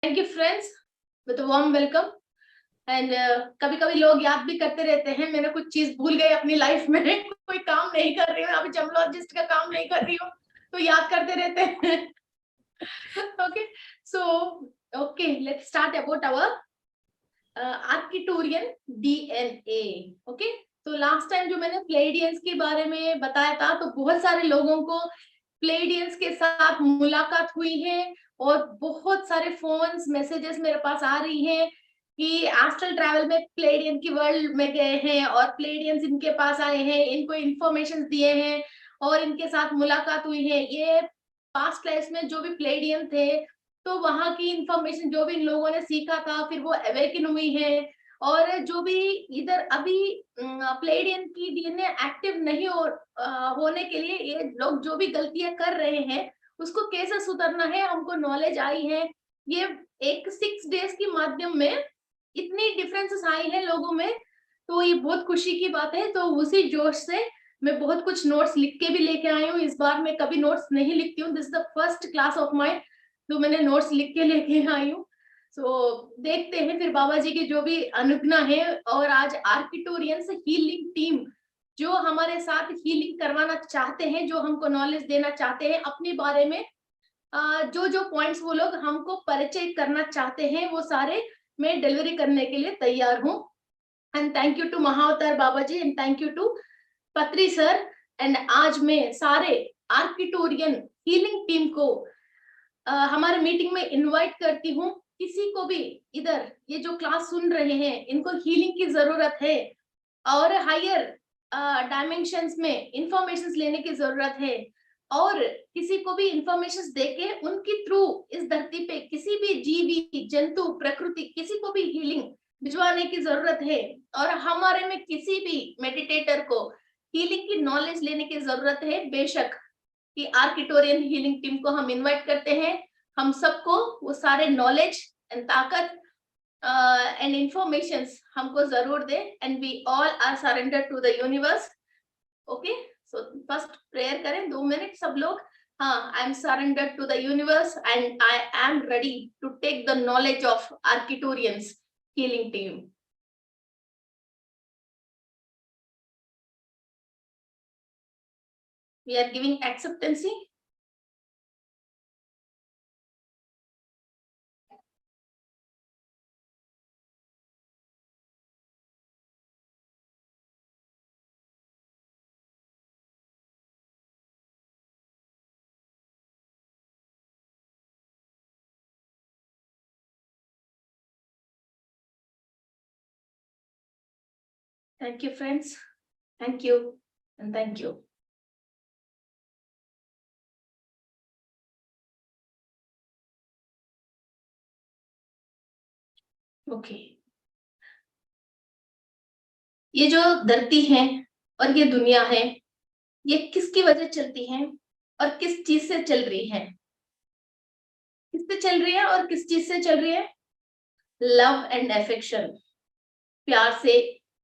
Thank you friends with warm welcome. And कभी कभी लोग याद भी करते रहते हैं, मैंने कुछ चीज भूल गई अपनी लाइफ में कोई काम नहीं कर रही हूँ, अभी जमलॉजिस्ट का काम नहीं कर रही हूँ तो याद करते रहते हैं। Okay, so okay, let's start about our Arcturian DNA. Okay, तो लास्ट टाइम जो मैंने प्लेडियंस के बारे में बताया था, तो बहुत सारे लोगों को प्लेडियंस के साथ मुलाकात हुई है और बहुत सारे फोन्स मैसेजेस मेरे पास आ रही हैं कि एस्ट्रल ट्रैवल में प्लेडियन की वर्ल्ड में गए हैं और प्लेडियंस इनके पास आए हैं, इनको इंफॉर्मेशन दिए हैं और इनके साथ मुलाकात हुई है। ये पास्ट लाइफ में जो भी प्लेडियन थे, तो वहां की इंफॉर्मेशन जो भी इन लोगों ने सीखा था, फिर वो अवेकन हुई है। और जो भी इधर अभी प्लेडियन की डीएनए एक्टिव नहीं होने के लिए ये लोग जो भी गलतियां कर रहे हैं, उसको कैसे सुधरना है, हमको नॉलेज आई है। ये एक 6 डेज के माध्यम में इतनी डिफरेंसेस आई है लोगों में, तो ये बहुत खुशी की बात है। तो उसी जोश से मैं बहुत कुछ नोट्स लिख के भी लेके आई हूँ। इस बार मैं कभी नोट्स नहीं लिखती हूँ, this is the first class of mind, तो मैंने नोट्स लिख के लेके आई हूँ। सो देखते हैं फिर बाबा जी की जो भी अनुज्ञा है। और आज आर्किटोरियंस हीलिंग टीम जो हमारे साथ हीलिंग करवाना चाहते हैं, जो हमको नॉलेज देना चाहते हैं अपने बारे में, जो जो पॉइंट्स वो लोग हमको परिचय करना चाहते हैं, वो सारे मैं डिलीवरी करने के लिए तैयार हूँ। And thank you to Mahavatar Baba ji and thank you to Patri sir. And आज मैं सारे आर्किटोरियन हीलिंग टीम को हमारे मीटिंग में इनवाइट करती हूँ। किसी को भी इधर ये जो क्लास सुन रहे हैं, इनको हीलिंग की जरूरत है और हायर डायमेंशंस में इंफॉर्मेशन लेने की जरूरत है, और किसी को भी इंफॉर्मेशन देके उनकी थ्रू इस धरती पे किसी भी जीवी जंतु प्रकृति किसी को भी हीलिंग भिजवाने की जरूरत है। और हमारे में किसी भी मेडिटेटर को हीलिंग की नॉलेज लेने की जरूरत है, बेशक कि आर्किटोरियन हीलिंग टीम को हम इनवाइट करते हैं। हम सबको वो सारे नॉलेज एंड ताकत एंड इंफॉर्मेशंस हमको जरूर दे। And we all are surrender to the universe. Okay, so first prayer करें 2 मिनट सब लोग। हाँ, I am surrender to the universe and I am ready to take the knowledge of Arcturians healing team. We are giving acceptancy. Thank you, friends. Thank you and thank you. Okay, ये जो धरती है और ये दुनिया है, ये किसकी वजह चलती है और किस चीज से चल रही है? किससे चल रही है और किस चीज से चल रही है? लव एंड अफेक्शन, प्यार से,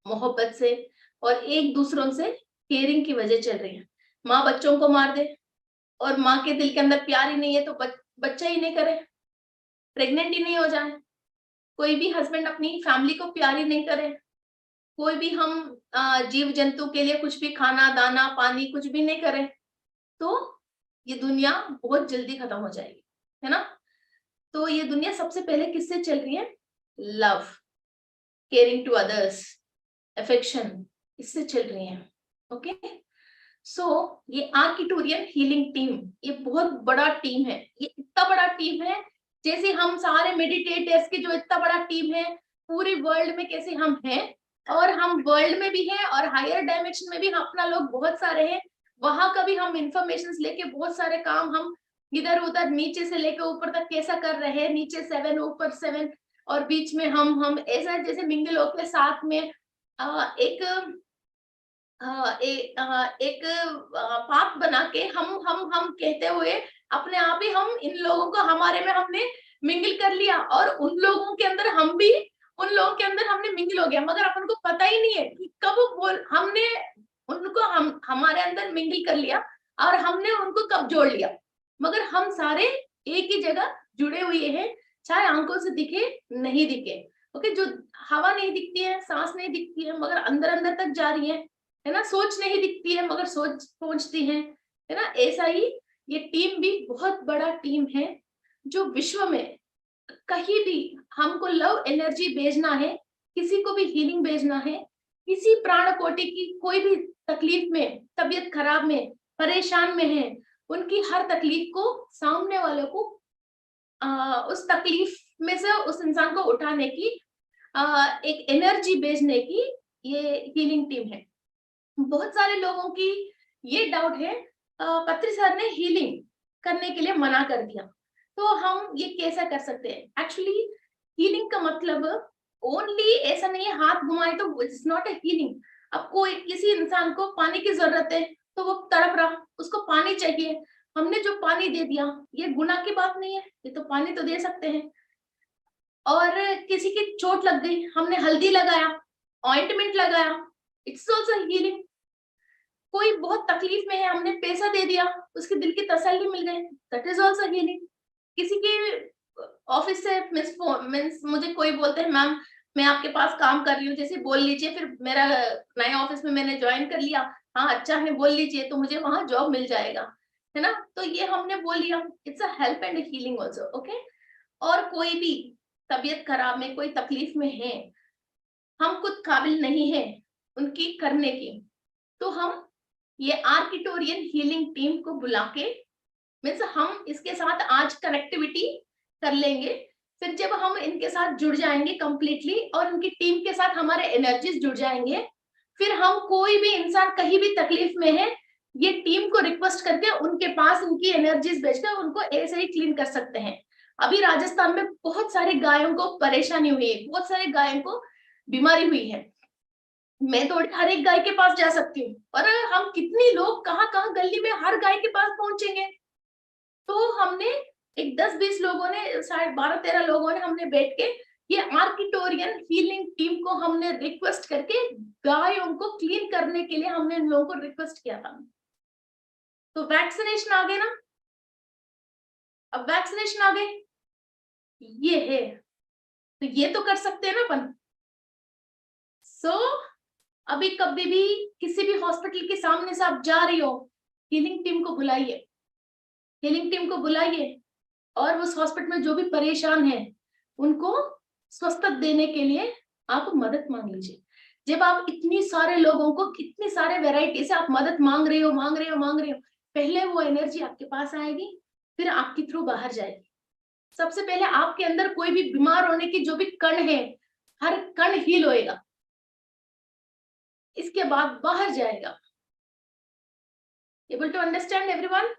मोहब्बत से और एक दूसरों से केयरिंग की वजह चल रही है। माँ बच्चों को मार दे और माँ के दिल के अंदर प्यार ही नहीं है तो बच्चा ही नहीं करे, प्रेग्नेंट ही नहीं हो जाए, कोई भी हस्बैंड अपनी फैमिली को प्यार ही नहीं करे, कोई भी हम जीव जंतु के लिए कुछ भी खाना दाना पानी कुछ भी नहीं करे, तो ये दुनिया बहुत जल्दी खत्म हो जाएगी, है ना? तो ये दुनिया सबसे पहले किससे चल रही है? Love, caring to others, affection, इससे चल रही है। ओके, सो ये आर्किटोरियन हीलिंग टीम ये बहुत बड़ा टीम है। ये इतना बड़ा टीम है, जैसे हम सारे मेडिटेटर्स की जो इतना बड़ा टीम है पूरे वर्ल्ड में, कैसे हम हैं, और हम वर्ल्ड में भी हैं और हायर डायमेंशन में भी अपना लोग बहुत सारे हैं। वहां का भी हम इंफॉर्मेशन लेके बहुत सारे काम हम इधर उधर नीचे से लेकर ऊपर तक कैसा कर रहे हैं, नीचे 7 ऊपर 7 और बीच में हम ऐसा जैसे मिंगल होकर साथ में एक एक पाथ बना के हम कहते हुए अपने आप ही हम इन लोगों को हमारे में हमने मिंगल कर लिया, और उन लोगों के अंदर हम भी उन लोगों के अंदर हमने मिंगल हो गया, मगर अपन को पता ही नहीं है कि कब हमने उनको हम हमारे अंदर मिंगल कर लिया और हमने उनको कब जोड़ लिया। मगर हम सारे एक ही जगह जुड़े हुए हैं, चाहे आंखों से दिखे नहीं दिखे। ओके, जो हवा नहीं दिखती है, सांस नहीं दिखती है, मगर अंदर अंदर तक जा रही है ना, सोच नहीं दिखती है मगर सोच पहुंचती है ना, ऐसा ही ये टीम भी बहुत बड़ा टीम है जो विश्व में कहीं भी हमको लव एनर्जी भेजना है, किसी को भी हीलिंग भेजना है, किसी प्राण कोटि की कोई भी तकलीफ में, तबीयत खराब में, परेशान में है, उनकी हर तकलीफ को सामने वाले को उस तकलीफ में से उस इंसान को उठाने की एक एनर्जी भेजने की ये हीलिंग टीम है। बहुत सारे लोगों की ये डाउट है, पत्री सर ने हीलिंग करने के लिए मना कर दिया, तो हम ये कैसे कर सकते हैं? एक्चुअली हीलिंग का मतलब ओनली ऐसा नहीं है हाथ घुमाए तो इट्स नॉट ए हीलिंग। अब कोई किसी इंसान को पानी की जरूरत है तो वो तड़प रहा, उसको पानी चाहिए, हमने जो पानी दे दिया ये गुनाह की बात नहीं है, ये तो पानी तो दे सकते हैं। और किसी की चोट लग गई, हमने हल्दी लगाया, ऑइंटमेंट लगाया, इट्स ऑल्सो हीलिंग। कोई बहुत तकलीफ में है, हमने पैसा दे दिया, उसके दिल की तसल्ली मिल गई, दैट इज ऑल्सो हीलिंग। किसी के ऑफिस से मीन्स मुझे कोई बोलते हैं मैम मैं आपके पास काम कर रही हूँ, जैसे बोल लीजिए, फिर मेरा नए ऑफिस में मैंने ज्वाइन कर लिया, हाँ अच्छा है बोल लीजिए तो मुझे वहां जॉब मिल जाएगा, है ना, तो ये हमने बोल लिया, it's a help and healing also. Okay, और कोई भी तबीयत खराब में, कोई तकलीफ में है, हम खुद काबिल नहीं है उनकी करने की, तो हम ये आर्किटोरियन हीलिंग टीम को बुला के मीन्स हम इसके साथ आज कनेक्टिविटी कर लेंगे, फिर जब हम इनके साथ जुड़ जाएंगे कंप्लीटली और उनकी टीम के साथ हमारे एनर्जीज जुड़ जाएंगे, फिर हम कोई भी इंसान कहीं भी तकलीफ में है, ये टीम को रिक्वेस्ट करके उनके पास उनकी एनर्जीज भेजकर उनको ऐसे ही क्लीन कर सकते हैं। अभी राजस्थान में बहुत सारे गायों को परेशानी हुई है, बहुत सारे गायों को बीमारी हुई है, मैं तो हर एक गाय के पास जा सकती हूँ, और हम कितनी लोग कहाँ कहाँ गली में हर गाय के पास पहुंचेंगे। तो हमने एक 10-20 लोगों ने, शायद 12-13 लोगों ने हमने बैठ के ये आर्किटोरियन हीलिंग टीम को हमने रिक्वेस्ट करके गायों को क्लीन करने के लिए हमने इन लोगों को रिक्वेस्ट किया था। तो वैक्सीनेशन आ गए ना, अब वैक्सीनेशन आ गए, ये है, तो ये तो कर सकते हैं ना अपन। सो अभी कभी भी किसी भी हॉस्पिटल के सामने से आप जा रही हो, हीलिंग टीम को बुलाइए, हीलिंग टीम को बुलाइए, और उस हॉस्पिटल में जो भी परेशान है उनको स्वस्थ देने के लिए आप मदद मांग लीजिए। जब आप इतनी सारे लोगों को, कितनी सारे वैरायटी से आप मदद मांग रहे हो, पहले वो एनर्जी आपके पास आएगी, फिर आपके थ्रू बाहर जाएगी। सबसे पहले आपके अंदर कोई भी बीमार होने की जो भी कण है, हर कण हील होएगा, इसके बाद बाहर जाएगा। Able to understand everyone?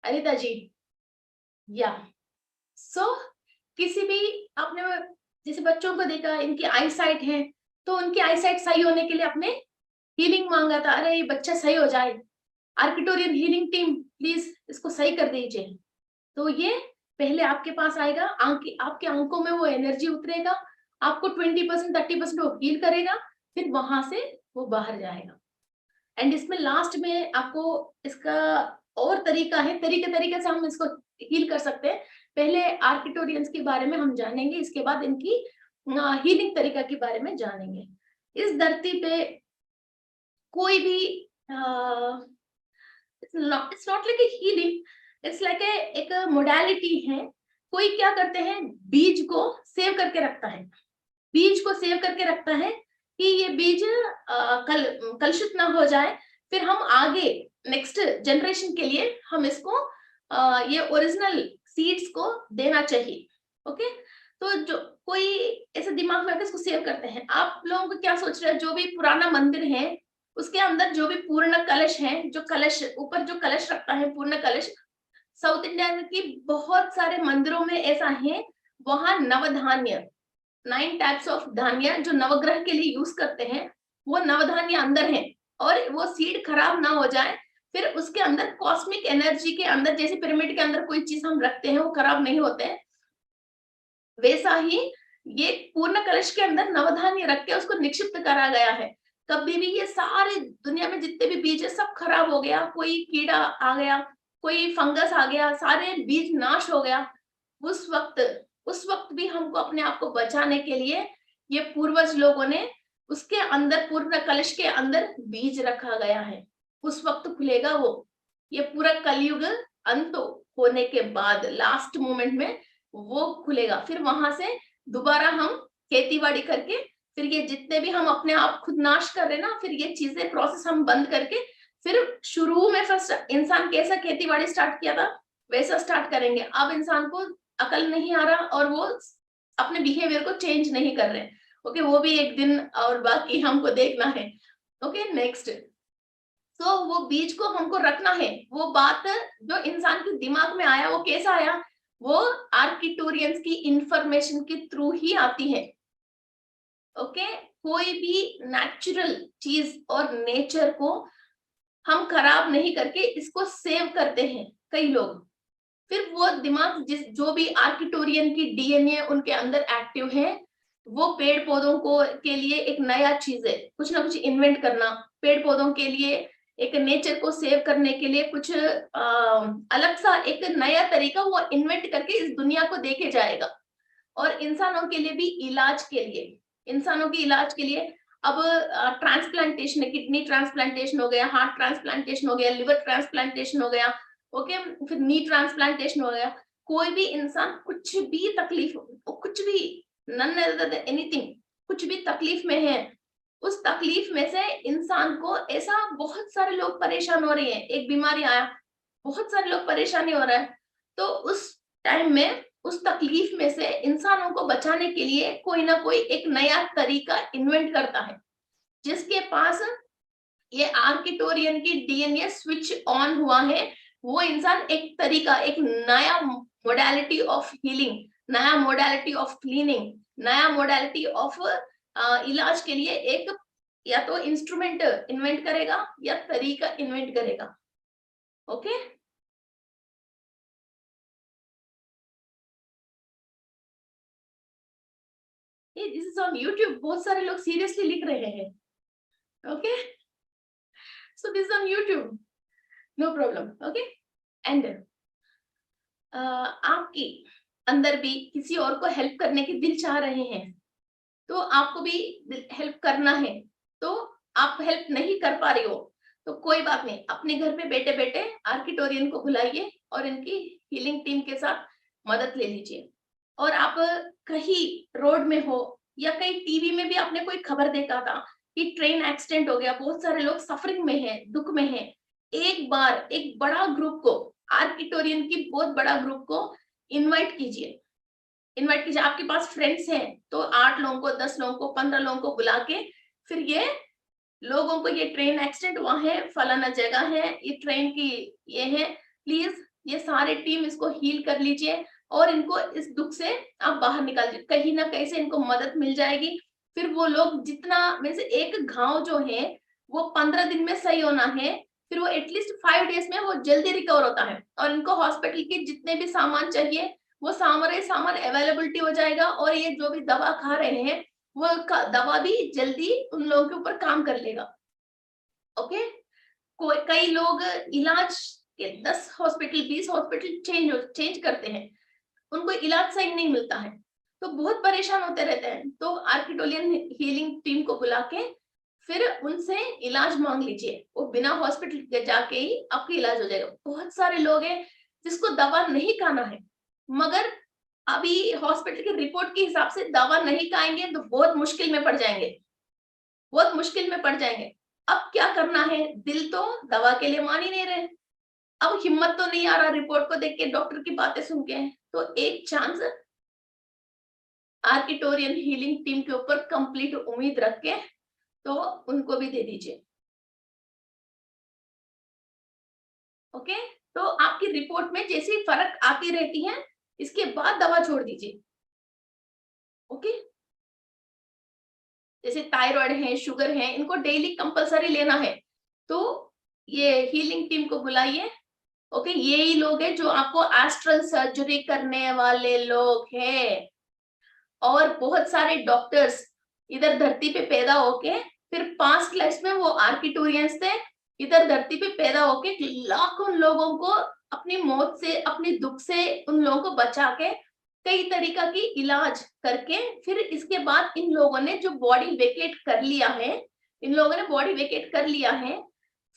Anita ji, या सो किसी भी, आपने जैसे बच्चों को देखा इनकी आई साइट है, तो उनकी आई साइट सही होने के लिए आपने हीलिंग मांगा था, अरे ये बच्चा सही हो जाए, आर्किटोरियन हीलिंग टीम प्लीज इसको सही कर दीजिए। तो ये पहले आपके पास आएगा, आपके आंखों में वो एनर्जी उतरेगा, आपको 20% 30% वो हील करेगा, फिर वहां से वो बाहर जाएगा। एंड इसमें लास्ट में आपको इसका और तरीका है, तरीके से हम इसको हील कर सकते हैं। पहले आर्किटोरियंस के बारे में हम जानेंगे, इसके बाद इनकी हीलिंग तरीका के बारे में जानेंगे। इस धरती पे कोई भी it's not like a healing, it's like एक मोडालिटी है। कोई क्या करते हैं, बीज को सेव करके रखता है, बीज को सेव करके रखता है कि ये बीज कलुषित ना हो जाए, फिर हम आगे नेक्स्ट जनरेशन के लिए हम इसको ये ओरिजिनल सीड्स को देना चाहिए। ओके, तो जो कोई ऐसे दिमाग में आकर इसको सेव करते हैं। आप लोगों को क्या सोच रहे हैं, जो भी पुराना मंदिर है उसके अंदर जो भी पूर्ण कलश है, जो कलश ऊपर जो कलश रखता है, पूर्ण कलश, साउथ इंडिया की बहुत सारे मंदिरों में ऐसा है, वहां नवधान्य 9 टाइप्स ऑफ धान्य जो नवग्रह के लिए यूज करते हैं, वो नवधान्य अंदर है, और वो सीड खराब ना हो जाए, फिर उसके अंदर कॉस्मिक एनर्जी के अंदर, जैसे पिरामिड के अंदर कोई चीज हम रखते हैं वो खराब नहीं होते हैं, वैसा ही ये पूर्ण कलश के अंदर नवधान्य रख के उसको निक्षिप्त करा गया है। कभी भी ये सारे दुनिया में जितने भी बीज है सब खराब हो गया, कोई कीड़ा आ गया, कोई फंगस आ गया, सारे बीज नाश हो गया, उस वक्त भी हमको अपने आप को बचाने के लिए ये पूर्वज लोगों ने उसके अंदर, पूर्ण कलश के अंदर बीज रखा गया है। उस वक्त खुलेगा वो, ये पूरा कलयुग अंत होने के बाद लास्ट मोमेंट में वो खुलेगा। फिर वहां से दोबारा हम खेतीबाड़ी करके, फिर ये जितने भी हम अपने आप खुद नाश कर रहे हैं ना, फिर ये चीजें प्रोसेस हम बंद करके फिर शुरू में फर्स्ट इंसान कैसा खेतीबाड़ी स्टार्ट किया था वैसा स्टार्ट करेंगे। अब इंसान को अकल नहीं आ रहा और वो अपने बिहेवियर को चेंज नहीं कर रहे। ओके, वो भी एक दिन और बाकी हमको देखना है। Okay, next. तो वो बीज को हमको रखना है। वो बात जो इंसान के दिमाग में आया वो कैसा आया, वो आर्किटोरियंस की इंफॉर्मेशन के थ्रू ही आती है। ओके, कोई भी नेचुरल चीज और नेचर को हम खराब नहीं करके इसको सेव करते हैं कई लोग। फिर वो दिमाग जो भी आर्किटोरियन की डीएनए उनके अंदर एक्टिव है, वो पेड़ पौधों को के लिए एक नया चीज है, कुछ ना कुछ इन्वेंट करना, पेड़ पौधों के लिए, एक नेचर को सेव करने के लिए कुछ अलग सा एक नया तरीका वो इन्वेंट करके इस दुनिया को देके जाएगा। और इंसानों के लिए भी इलाज के लिए, इंसानों के इलाज के लिए अब ट्रांसप्लांटेशन है, किडनी ट्रांसप्लांटेशन हो गया, हार्ट ट्रांसप्लांटेशन हो गया, लिवर ट्रांसप्लांटेशन हो गया, ओके, फिर नी ट्रांसप्लांटेशन हो गया। कोई भी इंसान कुछ भी तकलीफ, कुछ भी, नन एनीथिंग, कुछ भी तकलीफ में है, उस तकलीफ में से इंसान को, ऐसा बहुत सारे लोग परेशान हो रहे हैं, एक बीमारी आया, बहुत सारे लोग परेशानी हो रहा है, तो उस टाइम में उस तकलीफ में से इंसानों को बचाने के लिए कोई ना कोई एक नया तरीका इन्वेंट करता है। जिसके पास ये आर्किटोरियन की डीएनए स्विच ऑन हुआ है, वो इंसान एक तरीका, एक नया मोडालिटी ऑफ हीलिंग, नया मोडालिटी ऑफ क्लीनिंग, नया मोडालिटी ऑफ इलाज के लिए एक या तो इंस्ट्रूमेंट इन्वेंट करेगा या तरीका इन्वेंट करेगा। Okay, this is on YouTube, बहुत सारे लोग सीरियसली लिख रहे हैं। Okay, so this is on YouTube, no problem. Okay, and आपकी अंदर भी किसी और को हेल्प करने की दिल चाह रहे हैं, तो आपको भी हेल्प करना है, तो आप हेल्प नहीं कर पा रहे हो तो कोई बात नहीं, अपने घर पे बैठे बैठे आर्किटोरियन को बुलाइए और इनकी हीलिंग टीम के साथ मदद ले लीजिए। और आप कहीं रोड में हो या कहीं टीवी में भी आपने कोई खबर देखा था कि ट्रेन एक्सीडेंट हो गया, बहुत सारे लोग सफरिंग में हैं, दुख में हैं, एक बार एक बड़ा ग्रुप को, आर्किटोरियन की बहुत बड़ा ग्रुप को इनवाइट कीजिए। इनवाइट कीजिए, आपके पास फ्रेंड्स हैं तो 8 लोगों को, 10 लोगों को, 15 लोगों को बुला के फिर ये लोगों को, ये ट्रेन एक्सीडेंट हुआ है, फलाना जगह है, ये ट्रेन की ये है, प्लीज ये सारे टीम इसको हील कर लीजिए और इनको इस दुख से आप बाहर निकाल दीजिए, कहीं ना कहीं से इनको मदद मिल जाएगी। फिर वो लोग जितना, वैसे एक घाव जो है वो 15 दिन में सही होना है, फिर वो एटलीस्ट 5 डेज में वो जल्दी रिकवर होता है और इनको हॉस्पिटल के जितने भी सामान चाहिए वो सामान अवेलेबिलिटी हो जाएगा और ये जो भी दवा खा रहे हैं वो दवा भी जल्दी उन लोगों के ऊपर काम कर लेगा। ओके, कई लोग इलाज के 10 हॉस्पिटल 20 हॉस्पिटल चेंज करते हैं, उनको इलाज सही नहीं मिलता है तो बहुत परेशान होते रहते हैं। तो आर्किटोरियन हीलिंग टीम को बुला के फिर उनसे इलाज मांग लीजिए, वो बिना हॉस्पिटल के जाके ही आपका इलाज हो जाएगा। बहुत सारे लोग हैं जिसको दवा नहीं खाना है, मगर अभी हॉस्पिटल की रिपोर्ट के हिसाब से दवा नहीं खाएंगे तो बहुत मुश्किल में पड़ जाएंगे, बहुत मुश्किल में पड़ जाएंगे। अब क्या करना है, दिल तो दवा के लिए मान ही नहीं रहे, अब हिम्मत तो नहीं आ रहा रिपोर्ट को देख के, डॉक्टर की बातें सुन के, तो एक चांस आर्किटोरियन हीलिंग टीम के ऊपर कंप्लीट उम्मीद रख के तो उनको भी दे दीजिए। ओके, तो आपकी रिपोर्ट में जैसी फर्क आती रहती है इसके बाद दवा छोड़ दीजिए। ओके, जैसे थायराइड है, शुगर है, इनको डेली कंपलसरी लेना है, तो ये हीलिंग टीम को बुलाइए। ओके, यही लोग हैं जो आपको एस्ट्रल सर्जरी करने वाले लोग हैं। और बहुत सारे डॉक्टर्स इधर धरती पे पैदा होके फिर पास्ट लाइफ में वो आर्किटोरियंस थे, इधर धरती पे पैदा होके लाखों लोगों को अपनी मौत से, अपने दुख से उन लोगों को बचा के कई तरीका की इलाज करके, फिर इसके बाद इन लोगों ने जो बॉडी वेकेट कर लिया है, इन लोगों ने बॉडी वेकेट कर लिया है,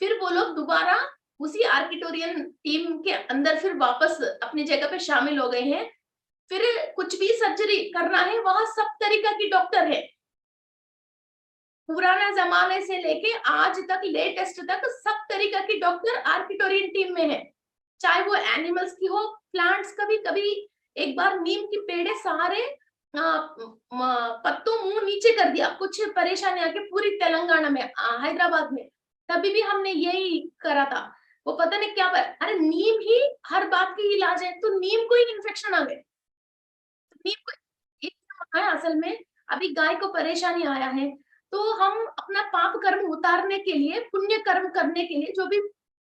फिर वो लोग दोबारा उसी आर्किटोरियन टीम के अंदर फिर वापस अपनी जगह पे शामिल हो गए हैं। फिर कुछ भी सर्जरी करना है, वहां सब तरीका की डॉक्टर है। पुराना जमाने से लेके आज तक, लेटेस्ट तक सब तरीका की डॉक्टर आर्किटोरियन टीम में है। चाहे वो एनिमल्स की हो, प्लांट्स का भी। कभी एक बार नीम की पेड़े सारे पत्तों मुंह नीचे कर दिया, कुछ परेशानी आके पूरी तेलंगाना में, हैदराबाद में, तभी भी हमने यही करा था। वो पता नहीं क्या अरे नीम ही हर बात की इलाज है, तो नीम को ही इन्फेक्शन आ गए। नीम को है असल में। अभी गाय को परेशानी आया है, तो हम अपना पाप कर्म उतारने के लिए, पुण्य कर्म करने के लिए, जो भी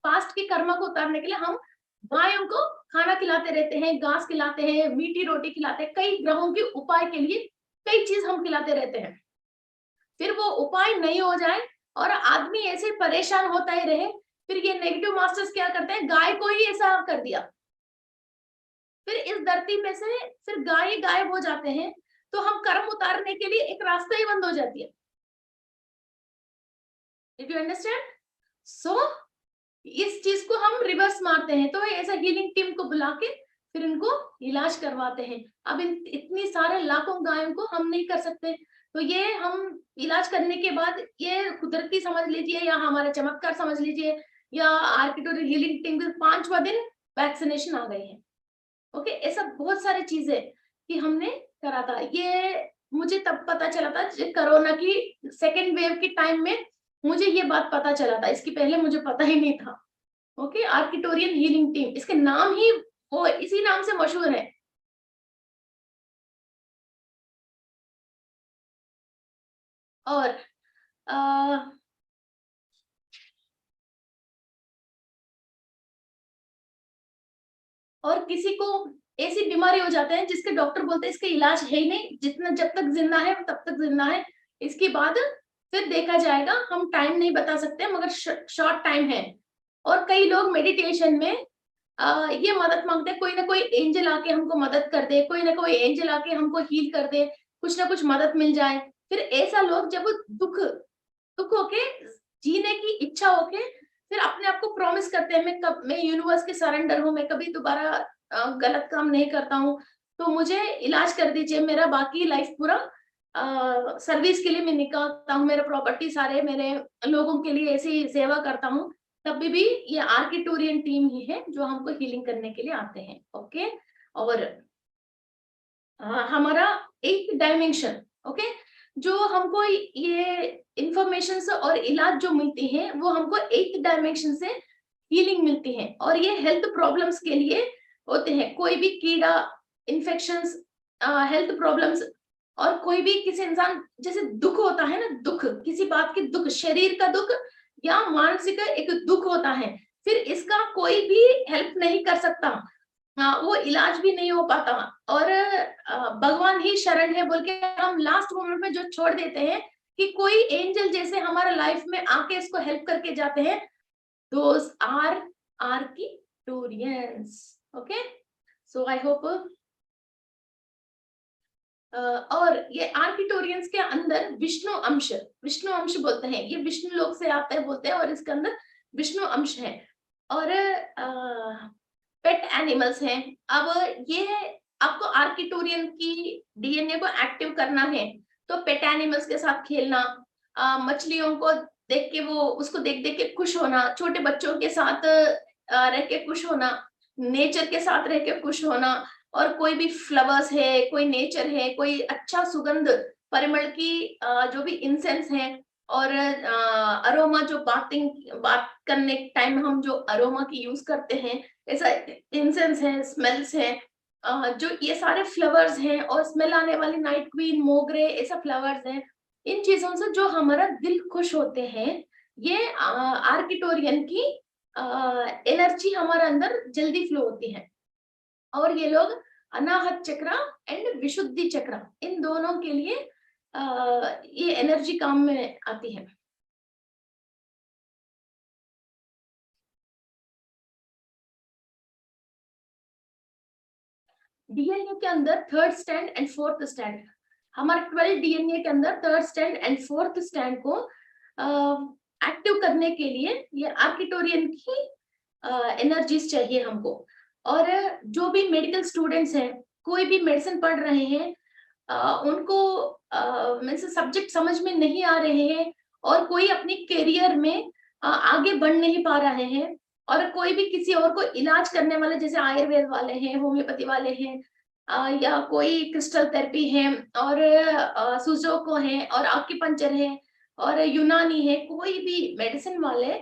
पास्ट के कर्म को उतारने के लिए हम गायों को खाना खिलाते रहते हैं, घास खिलाते हैं, मीठी रोटी खिलाते हैं, कई ग्रहों के उपाय के लिए कई चीज हम खिलाते रहते हैं। फिर वो उपाय नहीं हो जाए और आदमी ऐसे परेशान होता ही रहे, फिर ये नेगेटिव मास्टर्स क्या करते हैं, गाय को ही ऐसा कर दिया, फिर इस धरती में से फिर गाय गायब हो जाते हैं, तो हम कर्म उतारने के लिए एक रास्ता ही बंद हो जाती है। Did you understand? So इस चीज को हम रिवर्स मारते हैं, तो ऐसा हीलिंग टीम को बुला के फिर इनको इलाज करवाते हैं। अब इतनी सारे लाखों गायों को हम नहीं कर सकते, तो ये हम इलाज करने के बाद, ये कुदरती समझ लीजिए या हमारे चमत्कार समझ लीजिए या आर्किटोरियल हीलिंग टीम के 5वां दिन वैक्सीनेशन आ गए हैं। ओके, ऐसा बहुत सारी चीजें कि हमने करा था। ये मुझे तब पता चला था कोरोना की सेकेंड वेव के टाइम में, मुझे ये बात पता चला था, इसकी पहले मुझे पता ही नहीं था। ओके, आर्किटोरियन हीलिंग टीम, इसके नाम ही वो इसी नाम से मशहूर है। और आ, और किसी को ऐसी बीमारी हो जाते हैं जिसके डॉक्टर बोलते हैं इसका इलाज है ही नहीं, जितना जब तक जिंदा है तब तक जिंदा है, इसके बाद फिर देखा जाएगा। हम टाइम नहीं बता सकते, मगर शॉर्ट टाइम है। और कई लोग मेडिटेशन में ये मदद मांगते हैं, कोई ना कोई एंजल आके हमको मदद कर दे, कोई ना कोई एंजल आके हमको हील कर दे, कुछ ना कुछ मदद मिल जाए। फिर ऐसा लोग जब दुख दुख होके, जीने की इच्छा होके, फिर अपने आप को प्रॉमिस करते हैं, मैं यूनिवर्स के सरेंडर हूँ, मैं कभी दोबारा गलत काम नहीं करता हूँ, तो मुझे इलाज कर दीजिए, मेरा बाकी लाइफ पूरा सर्विस के लिए मैं निकालता हूँ, मेरे प्रॉपर्टी सारे मेरे लोगों के लिए ऐसी सेवा करता हूँ। तभी भी ये आर्किटोरियन टीम ही है जो हमको हीलिंग करने के लिए आते हैं। ओके, और हमारा एक डायमेंशन, ओके, जो हमको ये इंफॉर्मेशन और इलाज जो मिलती है, वो हमको एक डायमेंशन से हीलिंग मिलती है, और ये हेल्थ प्रॉब्लम्स के लिए होते हैं। कोई भी कीड़ा, इन्फेक्शंस, हेल्थ प्रॉब्लम्स, और कोई भी किसी इंसान, जैसे दुख होता है ना, दुख किसी बात की दुख, शरीर का दुख या मानसिक एक दुख होता है, फिर इसका कोई भी हेल्प नहीं कर सकता। हाँ, वो इलाज भी नहीं हो पाता, और भगवान ही शरण है बोल के हम लास्ट मोमेंट में जो छोड़ देते हैं कि कोई एंजल जैसे हमारे लाइफ में आके इसको हेल्प करके जाते हैं, those are Arcturians. Okay, so I hope. और ये आर्किटोरियंस के अंदर विष्णु अंश बोलते हैं, ये विष्णु लोक से आता है बोलते हैं, और इसके अंदर विष्णु अंश है। और पेट एनिमल्स हैं। अब ये आपको आर्किटोरियन की डीएनए को एक्टिव करना है, तो पेट एनिमल्स के साथ खेलना, मछलियों को देख के, वो उसको देख देख के खुश होना, छोटे बच्चों के साथ रह के खुश होना, नेचर के साथ रह के खुश होना, और कोई भी फ्लावर्स है, कोई नेचर है, कोई अच्छा सुगंध परिमल की जो भी इंसेंस है, और अरोमा, जो बात करने टाइम हम जो अरोमा की यूज करते हैं, ऐसा इंसेंस है, स्मेल्स है, जो ये सारे फ्लावर्स हैं, और स्मेल आने वाली नाइट क्वीन, मोगरे, ऐसा फ्लावर्स हैं। इन चीजों से जो हमारा दिल खुश होते हैं, ये आर्किटोरियन की एनर्जी हमारे अंदर जल्दी फ्लो होती है। और ये लोग अनाहत चक्र एंड विशुद्धि चक्र, इन दोनों के लिए ये एनर्जी काम में आती है। डीएनए के अंदर 3rd stand and 4th stand, हमारे 12 डीएनए के अंदर 3rd stand and 4th stand को एक्टिव करने के लिए ये आर्किटोरियन की एनर्जीज चाहिए हमको। और जो भी मेडिकल स्टूडेंट्स हैं, कोई भी मेडिसिन पढ़ रहे हैं, उनको मीन्स सब्जेक्ट समझ में नहीं आ रहे हैं, और कोई अपनी करियर में आगे बढ़ नहीं पा रहे हैं, और कोई भी किसी और को इलाज करने वाले, जैसे आयुर्वेद वाले हैं, होम्योपैथी वाले हैं, या कोई क्रिस्टल थेरेपी है, और सुजोको है, और आक्यूपंक्चर है, और यूनानी है, कोई भी मेडिसिन वाले,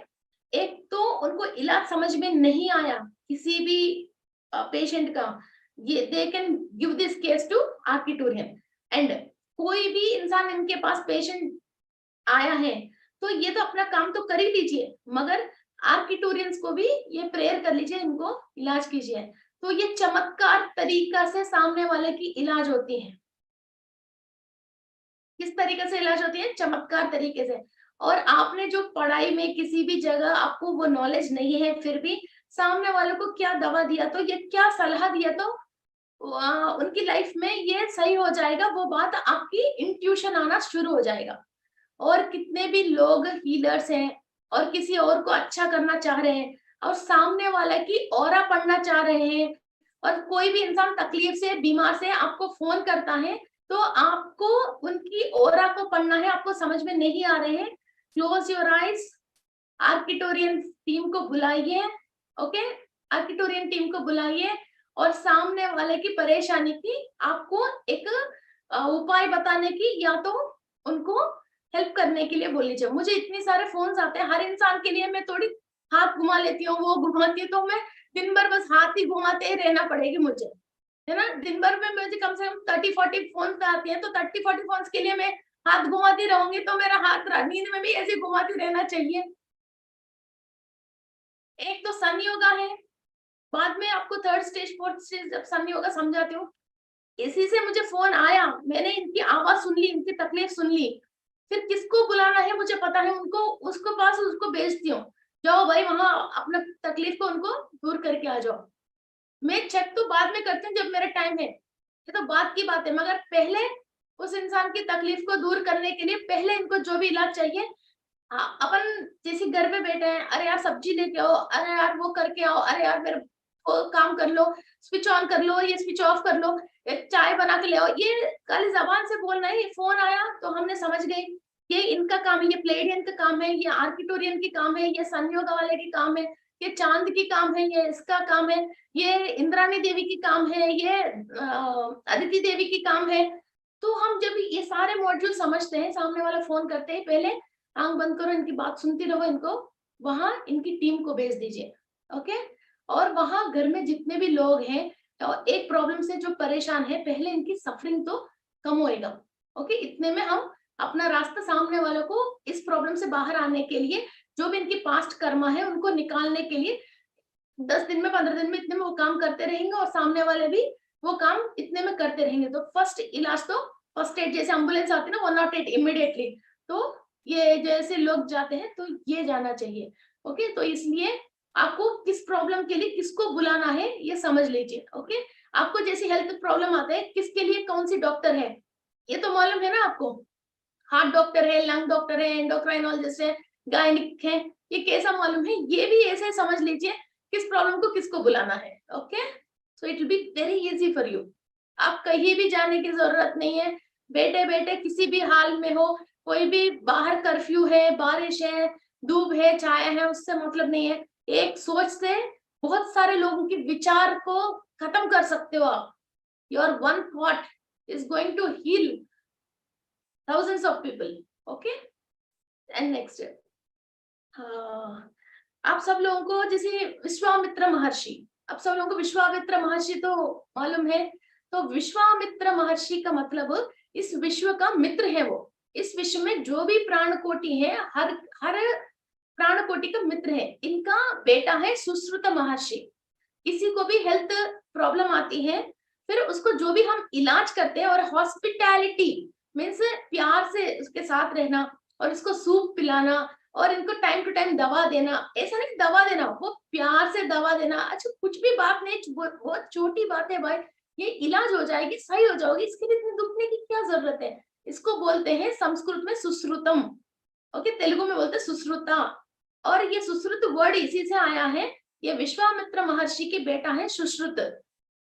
एक तो उनको इलाज समझ में नहीं आया किसी भी पेशेंट का, ये they can give this case to Arcturian. And कोई भी इंसान इनके पास पेशेंट आया है तो ये तो अपना काम तो कर ही लीजिए, मगर आर्किटोरियंस को भी ये प्रेयर कर लीजिए, इनको इलाज कीजिए। तो ये चमत्कार तरीका से सामने वाले की इलाज होती है। किस तरीके से इलाज होती है? चमत्कार तरीके से। और आपने जो पढ़ाई में किसी भी जगह आपको वो नॉलेज नहीं है, फिर भी सामने वाले को क्या दवा दिया तो, ये क्या सलाह दिया तो उनकी लाइफ में ये सही हो जाएगा, वो बात आपकी इंट्यूशन आना शुरू हो जाएगा। और कितने भी लोग हीलर्स हैं और किसी और को अच्छा करना चाह रहे हैं, और सामने वाला की ऑरा पढ़ना चाह रहे हैं, और कोई भी इंसान तकलीफ से, बीमार से आपको फोन करता है, तो आपको उनकी ऑरा को पढ़ना है, आपको समझ में नहीं आ रहे हैं, क्लोज योर आईज, आर्किटोरियन टीम को बुलाइए, ओके, आर्किटोरियन टीम को बुलाइए, और सामने वाले की परेशानी की आपको एक उपाय बताने की, या तो उनको हेल्प करने के लिए बोल लीजिए। मुझे इतने सारे फोन्स आते हैं, हर इंसान के लिए मैं थोड़ी हाथ घुमा लेती हूँ, वो घुमाती है, तो मैं दिन भर बस हाथ ही घुमाते ही रहना पड़ेगी मुझे, है ना। दिन भर में मुझे कम से कम 30-40 फोन आती हैं, तो 30-40 फोन के लिए मैं हाथ घुमाती रहूंगी, तो मेरा हाथ नींद में भी ऐसे घुमाती रहना चाहिए। एक तो सन योगा है, बाद में आपको 3rd स्टेज 4th स्टेज जब सन योगा समझाती हूँ। इसी से मुझे फोन आया, मैंने इनकी आवाज सुन ली, इनकी तकलीफ सुन ली, फिर किसको बुलाना है मुझे पता है, उनको उसको पास उसको भेजती हूँ, जाओ भाई वहां अपना तकलीफ को उनको दूर करके आ जाओ। मैं चेक तो बाद में करती हूँ जब मेरा टाइम है, ये तो बात की बात है, मगर पहले उस इंसान की तकलीफ को दूर करने के लिए पहले इनको जो भी इलाज चाहिए, हाँ, अपन जैसे घर पे बैठे हैं, अरे यार सब्जी लेके आओ, अरे यार वो करके आओ, अरे यार मेरे वो काम कर लो, स्विच ऑन कर लो, ये स्विच ऑफ कर लो, चाय बना के ले आओ, ये खाली जबान से बोलना है। ये फोन आया तो हमने समझ गए, ये इनका काम है, ये प्लेडियन का काम है, ये आर्किटोरियन की काम है, ये संयोग वाले की काम है, ये चांद की काम है, ये इसका काम है, ये इंद्राणी देवी की काम है, ये अदिति देवी की काम है। तो हम जब ये सारे मॉड्यूल समझते हैं, सामने वाला फोन करते हैं, पहले आंख बंद करो, इनकी बात सुनती रहो, इनको वहां इनकी टीम को भेज दीजिए, ओके। और वहां घर में जितने भी लोग हैं और एक प्रॉब्लम से जो परेशान है, पहले इनकी सफरिंग तो कम होएगा, ओके। इतने में हम अपना रास्ता सामने वालों को इस प्रॉब्लम से बाहर आने के लिए, जो भी इनकी पास्ट कर्मा है उनको निकालने के लिए 10 दिन में 15 दिन में इतने में वो काम करते रहेंगे, और सामने वाले भी वो काम इतने में करते रहेंगे। तो फर्स्ट इलाज तो फर्स्ट एड, जैसे एम्बुलेंस आती है ना 108 इमीडिएटली, तो ये जैसे लोग जाते हैं तो ये जाना चाहिए, ओके। तो इसलिए आपको किस प्रॉब्लम के लिए किसको बुलाना है ये समझ लीजिए, ओके। आपको जैसे हेल्थ प्रॉब्लम आता है, किसके लिए कौन सी डॉक्टर है ये तो मालूम है ना आपको, हार्ट डॉक्टर है, लंग डॉक्टर है, एंडोक्राइनोलॉजिस्ट है, गायनिक है, ये कैसा मालूम है, ये भी ऐसे समझ लीजिए किस प्रॉब्लम को किसको बुलाना है, okay. So it will be very easy for you. आप कहीं भी जाने की जरूरत नहीं है, बैठे बैठे किसी भी हाल में हो, कोई भी बाहर कर्फ्यू है, बारिश है, धूप है, छाया है, उससे मतलब नहीं है। एक सोच से बहुत सारे लोगों के विचार को खत्म कर सकते हो आप। Your one thought is going to heal thousands of people, okay। and next आप सब लोगों को जैसे विश्वामित्र महर्षि, आप सब लोगों को विश्वामित्र महर्षि तो मालूम है। तो विश्वामित्र महर्षि का मतलब इस विश्व का मित्र है वो। इस विश्व में जो भी प्राण कोटि है, हर हर प्राण कोटि का मित्र है। इनका बेटा है सुश्रुत महर्षि। किसी को भी हेल्थ प्रॉब्लम आती है, फिर उसको जो भी हम इलाज करते हैं, और हॉस्पिटैलिटी मीन्स प्यार से उसके साथ रहना, और इसको सूप पिलाना, और इनको टाइम टू टाइम दवा देना। ऐसा नहीं दवा देना, वो प्यार से दवा देना। अच्छा कुछ भी बात नहीं, बहुत छोटी बात है भाई, ये इलाज हो जाएगी, सही हो जाओगी, इसके लिए इतने दुखने की क्या जरूरत है। इसको बोलते हैं संस्कृत में सुश्रुतम, ओके, तेलुगु में बोलते हैं सुश्रुता। और ये सुश्रुत वर्ड इसी से आया है, ये विश्वामित्र महर्षि के बेटा है सुश्रुत।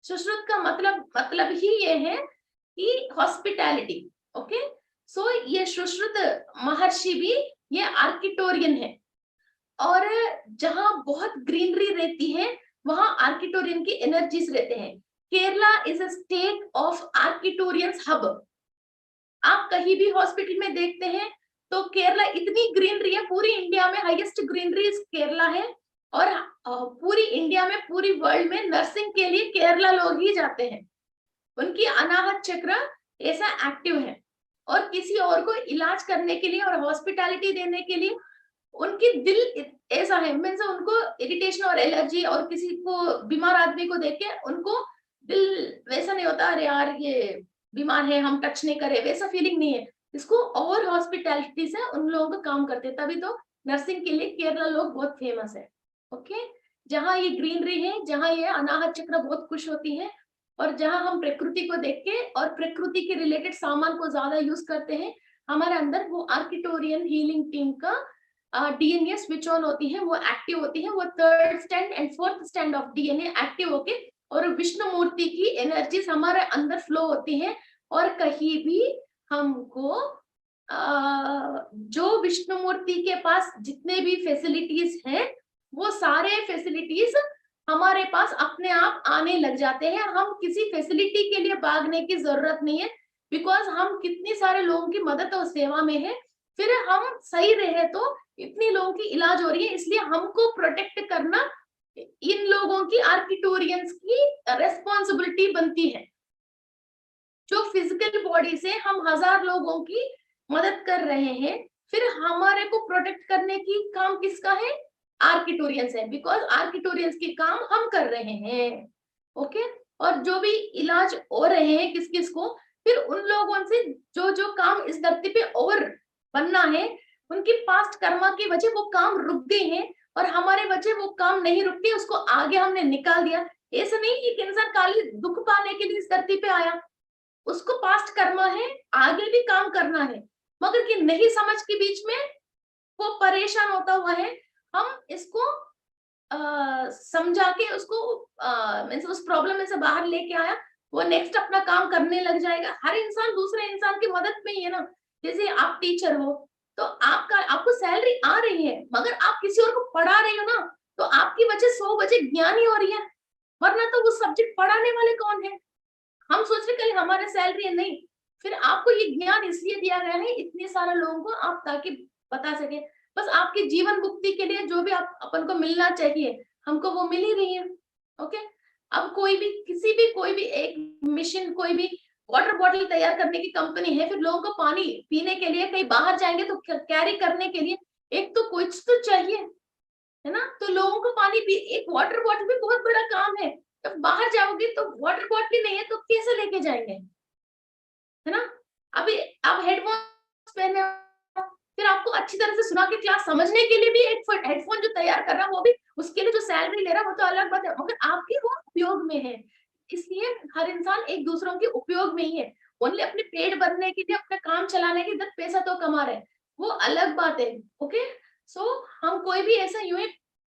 सुश्रुत का मतलब ही ये है कि हॉस्पिटैलिटी, ओके। सो ये सुश्रुत महर्षि भी ये आर्किटोरियन है, और जहां बहुत ग्रीनरी रहती है वहां आर्किटोरियन की एनर्जीज रहते हैं। Kerala is a state of Arcturians hub. आप कहीं भी हॉस्पिटल में देखते हैं तो केरला इतनी ग्रीनरी है, पूरी इंडिया में हाईएस्ट ग्रीनरी केरला है, और पूरी इंडिया में, पूरी वर्ल्ड में नर्सिंग के लिए केरला लोग ही जाते हैं। उनकी अनाहत चक्र ऐसा एक्टिव है, और किसी और को इलाज करने के लिए और हॉस्पिटैलिटी देने के लिए उनकी दिल ऐसा है, मीन्स उनको इरिटेशन और एलर्जी, और किसी को बीमार आदमी को देख के उनको दिल वैसा नहीं होता, अरे यार ये बीमार है हम टच नहीं करे, वैसा फीलिंग नहीं है। इसको और हॉस्पिटैलिटी से उन लोगों को काम करते हैं, तभी तो नर्सिंग के लिए केरला लोग बहुत फेमस है, ओके। जहाँ ये ग्रीनरी है, जहाँ ये अनाहत चक्र बहुत खुश होती है, और जहाँ हम प्रकृति को देख के और प्रकृति के रिलेटेड सामान को ज्यादा यूज करते हैं, हमारे अंदर वो आर्किटोरियन हीलिंग टीम का डीएनए स्विच ऑन होती है, वो एक्टिव होती है, वो third stand and fourth stand of DNA active होके, और विष्णु मूर्ति की एनर्जीज हमारे अंदर फ्लो होती है। और कहीं भी हमको जो विष्णु मूर्ति के पास जितने भी फैसिलिटीज हैं, वो सारे फैसिलिटीज हमारे पास अपने आप आने लग जाते हैं। हम किसी फैसिलिटी के लिए भागने की जरूरत नहीं है, बिकॉज हम कितनी सारे लोगों की मदद और सेवा में है। फिर हम सही रहे तो इतनी लोगों की इलाज हो रही है, इसलिए हमको प्रोटेक्ट करना इन लोगों की, आर्किटोरियंस की रेस्पॉन्सिबिलिटी बनती है। जो फिजिकल बॉडी से हम 1000 लोगों की मदद कर रहे हैं, फिर हमारे को प्रोटेक्ट करने की काम किसका है, आर्किटोरियंस है, बिकॉज आर्किटोरियंस की काम हम कर रहे हैं, ओके। और जो भी इलाज हो रहे हैं किस किस को, फिर उन लोगों से जो जो काम इस धरती पे और बनना है, उनकी पास्ट कर्मा की वजह वो काम रुक गए हैं, और हमारे वजह वो काम नहीं रुकते, उसको आगे हमने निकाल दिया। ऐसा नहीं एक इंसान खाली दुख पाने के लिए इस धरती पे आया, उसको पास्ट कर्मा है, आगे भी काम करना है, मगर कि नहीं समझ के बीच में वो परेशान होता हुआ है। हम इसको समझा के उसको मीन्स उस प्रॉब्लम में से बाहर लेके आया, वो नेक्स्ट अपना काम करने लग जाएगा। हर इंसान दूसरे इंसान की मदद में ही है ना। जैसे आप टीचर हो तो आपको सैलरी आ रही है, मगर आप किसी और को पढ़ा रही हो ना, तो आपकी वजह 100 बजे ज्ञानी हो रही है, वरना तो वो सब्जेक्ट पढ़ाने वाले कौन है। हम सोच रहे कल हमारे सैलरी है, नहीं, फिर आपको ये ज्ञान इसलिए दिया गया है इतने सारे लोगों को, आप ताकि बता सके। बस आपकी जीवन मुक्ति के लिए जो भी आप अपन को मिलना चाहिए, हमको वो मिल ही रही है, ओके। अब कोई भी एक मिशन, कोई भी वाटर बॉटल तैयार करने की कंपनी है, फिर लोगों को पानी पीने के लिए कहीं बाहर जाएंगे तो कैरी करने के लिए एक तो कुछ तो चाहिए, है ना। तो लोगों को पानी पी, एक वाटर बॉटल भी बहुत बड़ा काम है। जब बाहर जाओगे तो वाटर बॉटल नहीं है तो कैसे लेके जाएंगे, है ना। अभी आप हेडफोन पहने, फिर आपको अच्छी तरह से सुना के क्लास समझने के लिए भी एक हेडफोन जो तैयार कर रहा है, वो भी उसके लिए जो सैलरी ले रहा है वो तो अलग बात है, मगर आपकी वो उपयोग में है। इसलिए हर इंसान एक दूसरों के उपयोग में ही है। ओनली अपने पेट भरने के लिए, अपना काम चलाने के लिए पैसा तो कमा रहे हैं, वो अलग बात है, ओके। सो हम कोई भी ऐसा यूं ही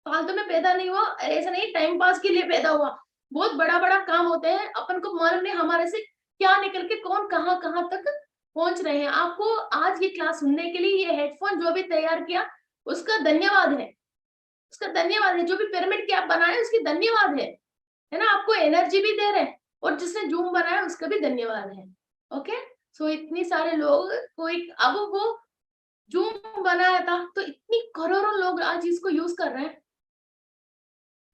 फालतू में पैदा नहीं हुआ, ऐसा नहीं टाइम पास के लिए पैदा हुआ। बहुत बड़ा बड़ा काम होते हैं, अपन को मालूम नहीं हमारे से क्या निकल के कौन कहाँ कहाँ तक पहुंच रहे हैं। आपको आज ये क्लास सुनने के लिए ये हेडफोन जो भी तैयार किया उसका धन्यवाद है, उसका धन्यवाद है। जो भी पिरामिड की आप बनाए उसकी धन्यवाद है ना। आपको एनर्जी भी दे रहे हैं, और जिसने जूम बनाया उसका भी धन्यवाद है, ओके। सो इतनी सारे लोग कोई, अब वो जूम बनाया था तो इतनी करोड़ों लोग आज इसको यूज कर रहे हैं,